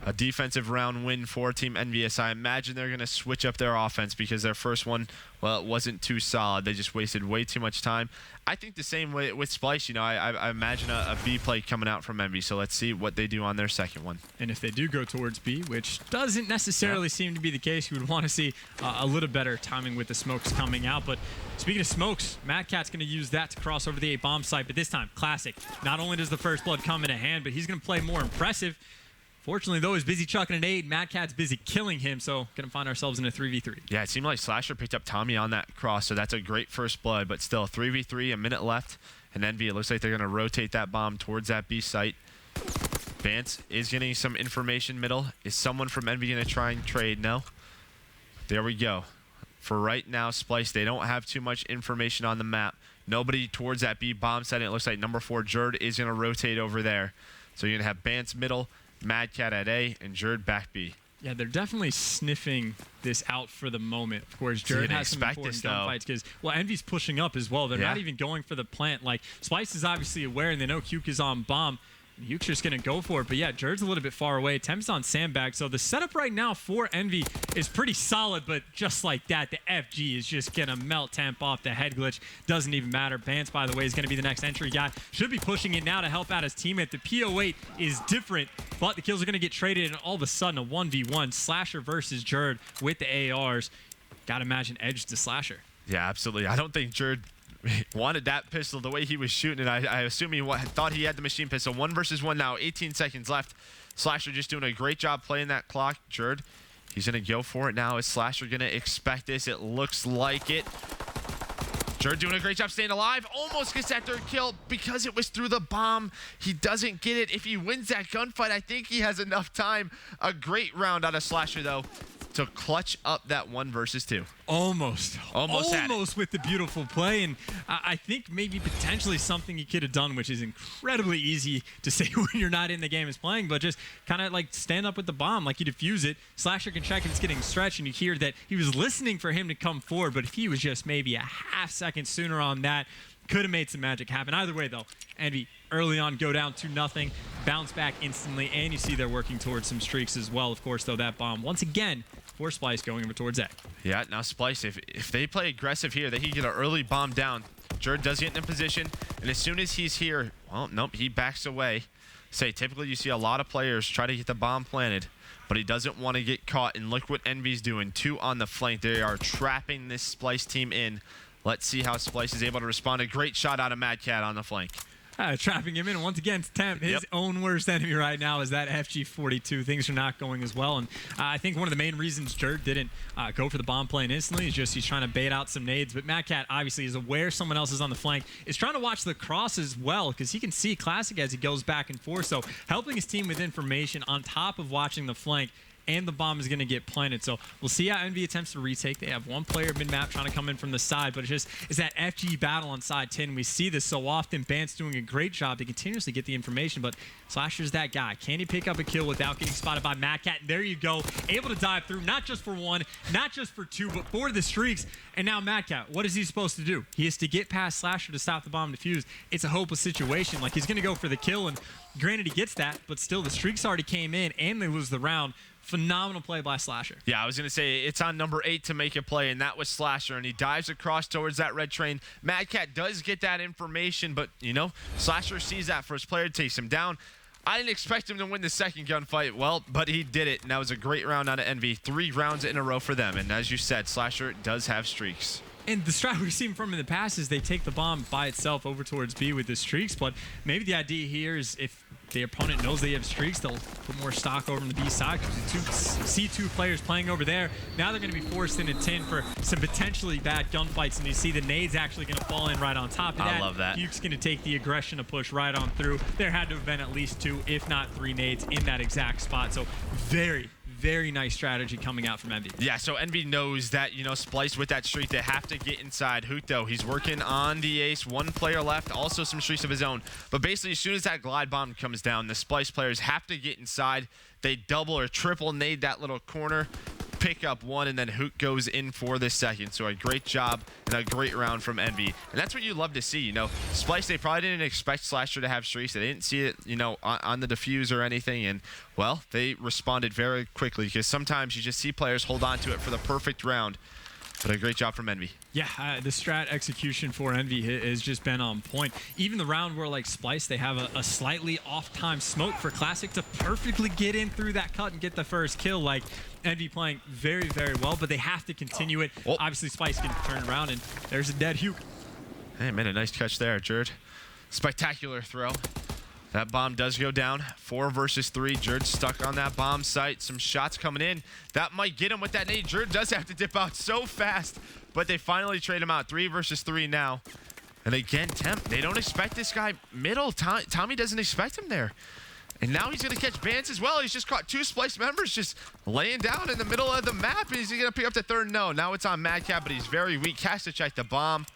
A defensive round win for Team EnVyUs. I imagine they're going to switch up their offense because their first one, well, it wasn't too solid. They just wasted way too much time. I think the same way with Splyce. You know, I imagine a B play coming out from Envy. So let's see what they do on their second one. And if they do go towards B, which doesn't necessarily seem to be the case, you would want to see a little better timing with the smokes coming out. But speaking of smokes, Mad Cat's going to use that to cross over the A bomb site. But this time, Classic. Not only does the first blood come into hand, but he's going to play more impressive. Fortunately, though, he's busy chucking an aid. Mad Cat's busy killing him, so going to find ourselves in a 3v3. Yeah, it seemed like Slasher picked up Tommy on that cross, so that's a great first blood, but still 3v3, a minute left, and Envy, it looks like they're going to rotate that bomb towards that B site. Vance is getting some information middle. Is someone from Envy going to try and trade? No. There we go. For right now, Splyce, they don't have too much information on the map. Nobody towards that B bomb site. It looks like number 4, Jerd, is going to rotate over there. So you're going to have Vance middle, Mad Cat at A, and Jerd back B. Yeah, they're definitely sniffing this out for the moment. Of course, Jerd has some important gunfights because, well, Envy's pushing up as well. They're not even going for the plant. Like, Splyce is obviously aware, and they know Huke is on bomb. Huke's just going to go for it. But yeah, Jerd's a little bit far away. Temp's on sandbag. So the setup right now for Envy is pretty solid, but just like that, the FG is just going to melt Temp off. The head glitch doesn't even matter. Bance, by the way, is going to be the next entry guy. Should be pushing it now to help out his teammate. The PO8 is different, but the kills are going to get traded, and all of a sudden, a 1v1. Slasher versus Jerd with the ARs. Got to imagine edge to Slasher. Yeah, absolutely. I don't think Jerd wanted that pistol the way he was shooting it. I assume he thought he had the machine pistol. 1 versus 1 now, 18 seconds left. Slasher just doing a great job playing that clock. Jerd, he's going to go for it now. Is Slasher going to expect this? It looks like it. Jerd doing a great job staying alive. Almost gets that third kill because it was through the bomb. He doesn't get it. If he wins that gunfight, I think he has enough time. A great round out of Slasher, though, to clutch up that 1 versus 2. Almost with the beautiful play, and I think maybe potentially something he could have done, which is incredibly easy to say when you're not in the game is playing, but just kind of like stand up with the bomb, like you defuse it. Slasher can check if it's getting stretched, and you hear that he was listening for him to come forward, but if he was just maybe a half second sooner on that, could have made some magic happen. Either way, though, Envy early on go down 2-0, bounce back instantly, and you see they're working towards some streaks as well. Of course, though, that bomb once again for Splyce going over towards A. Yeah, now Splyce, if they play aggressive here, they can get an early bomb down. Jerd does get in a position, and as soon as he's here, well, nope, he backs away. Typically you see a lot of players try to get the bomb planted, but he doesn't want to get caught, and look what Envy's doing. 2 on the flank. They are trapping this Splyce team in. Let's see how Splyce is able to respond. A great shot out of Mad Cat on the flank. Trapping him in. Once again, Temp, his own worst enemy right now is that FG42. Things are not going as well. And I think one of the main reasons Jerd didn't go for the bomb plane instantly is just he's trying to bait out some nades. But MadCat obviously is aware someone else is on the flank. Is trying to watch the cross as well because he can see Classic as he goes back and forth. So helping his team with information on top of watching the flank. And the bomb is going to get planted. So we'll see how EnVy attempts to retake. They have one player mid-map trying to come in from the side, but it's that FG battle on side 10. We see this so often. Bant's doing a great job to continuously get the information, but Slasher's that guy. Can he pick up a kill without getting spotted by MadCat? And there you go. Able to dive through, not just for one, not just for two, but for the streaks. And now MadCat, what is he supposed to do? He has to get past Slasher to stop the bomb defuse. It's a hopeless situation. Like, he's going to go for the kill, and granted he gets that, but still the streaks already came in, and they lose the round. Phenomenal play by Slasher. Yeah, I was going to say, it's on number 8 to make a play, and that was Slasher, and he dives across towards that red train. MadCat does get that information, but, you know, Slasher sees that first player, takes him down. I didn't expect him to win the second gunfight, well, but he did it, and that was a great round out of EnVy. 3 rounds in a row for them, and as you said, Slasher does have streaks. And the strat we've seen from in the past is they take the bomb by itself over towards B with the streaks, but maybe the idea here is if the opponent knows they have streaks, they'll put more stock over on the B side because the C2 players playing over there, now they're going to be forced into 10 for some potentially bad gunfights, and you see the nades actually going to fall in right on top of that. I love that. Yuke's going to take the aggression to push right on through. There had to have been at least 2, if not 3 nades in that exact spot, so very nice strategy coming out from EnVy. Yeah, so EnVy knows that, you know, Splyce with that streak, they have to get inside. Hoot, though, he's working on the ace. 1 player left, also some streaks of his own. But basically, as soon as that glide bomb comes down, the Splyce players have to get inside. They double or triple nade that little corner, pick up 1, and then Hoot goes in for the second. So a great job and a great round from EnVy. And that's what you love to see, you know. Splyce, they probably didn't expect Slasher to have streaks. They didn't see it, you know, on the defuse or anything. And, well, they responded very quickly because sometimes you just see players hold on to it for the perfect round. But a great job from EnVy. Yeah, the strat execution for EnVy has just been on point. Even the round where, like, Splyce, they have a slightly off-time smoke for Classic to perfectly get in through that cut and get the first kill. Like, EnVy playing very well, but they have to continue it. Oh. Obviously, Splyce can turn around, and there's a dead Huke. Hey, man, a nice catch there, Jerd. Spectacular throw. That bomb does go down. 4 versus 3. Jerd's stuck on that bomb site. Some shots coming in. That might get him with that nade. Jerd does have to dip out so fast, but they finally trade him out. 3 versus 3 now. And again, Temp, they don't expect this guy middle. Tommy doesn't expect him there. And now he's going to catch Bans as well. He's just caught 2 Splyce members just laying down in the middle of the map. Is he going to pick up the third? No. Now it's on MadCat, but he's very weak. Has to check the bomb.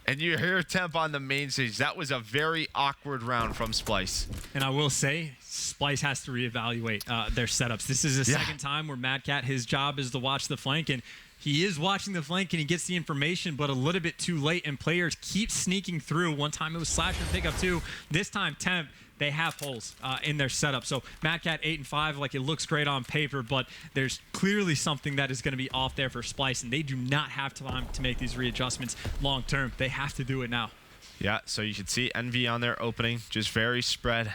And you hear Temp on the main stage. That was a very awkward round from Splyce. And I will say, Splyce has to reevaluate their setups. This is the second time where MadCat, his job is to watch the flank, and he is watching the flank and he gets the information, but a little bit too late, and players keep sneaking through. One time it was Slasher pick up 2. This time Temp, they have holes in their setup. So MadCat 8 and 5, like, it looks great on paper, but there's clearly something that is going to be off there for Splyce, and they do not have time to make these readjustments long term. They have to do it now. Yeah, so you can see EnVy on their opening, just very spread.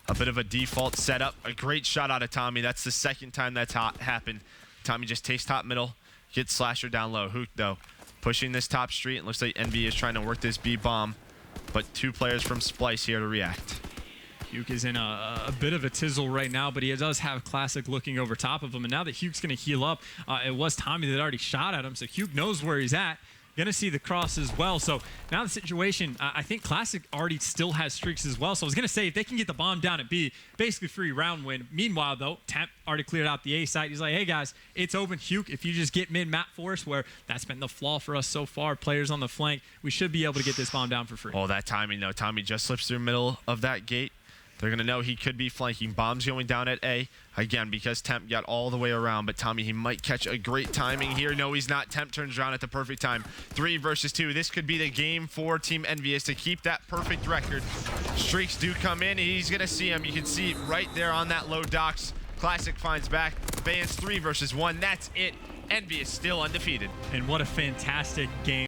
A bit of a default setup. A great shot out of Tommy. That's the second time that's happened. Tommy just takes top middle, gets Slasher down low. Hook, though, pushing this top street. It looks like EnVy is trying to work this B bomb, but 2 players from Splyce here to react. Huke is in a bit of a tizzle right now, but he does have Classic looking over top of him. And now that Huke's going to heal up, it was Tommy that already shot at him, so Huke knows where he's at. Going to see the cross as well. So now the situation, I think Classic already still has streaks as well. So I was going to say, if they can get the bomb down at B, basically free round win. Meanwhile, though, Temp already cleared out the A site. He's like, hey, guys, it's open. Huke, if you just get mid-map for us, where that's been the flaw for us so far, players on the flank, we should be able to get this bomb down for free. Oh, that timing, though. Tommy just slips through the middle of that gate. They're going to know he could be flanking. Bombs going down at A. Again, because Temp got all the way around. But Tommy, he might catch a great timing here. No, he's not. Temp turns around at the perfect time. 3 versus 2. This could be the game for Team EnVyUs to keep that perfect record. Streaks do come in. He's going to see him. You can see right there on that low docks. Classic finds back. Bans 3 versus 1. That's it. EnVyUs still undefeated. And what a fantastic game.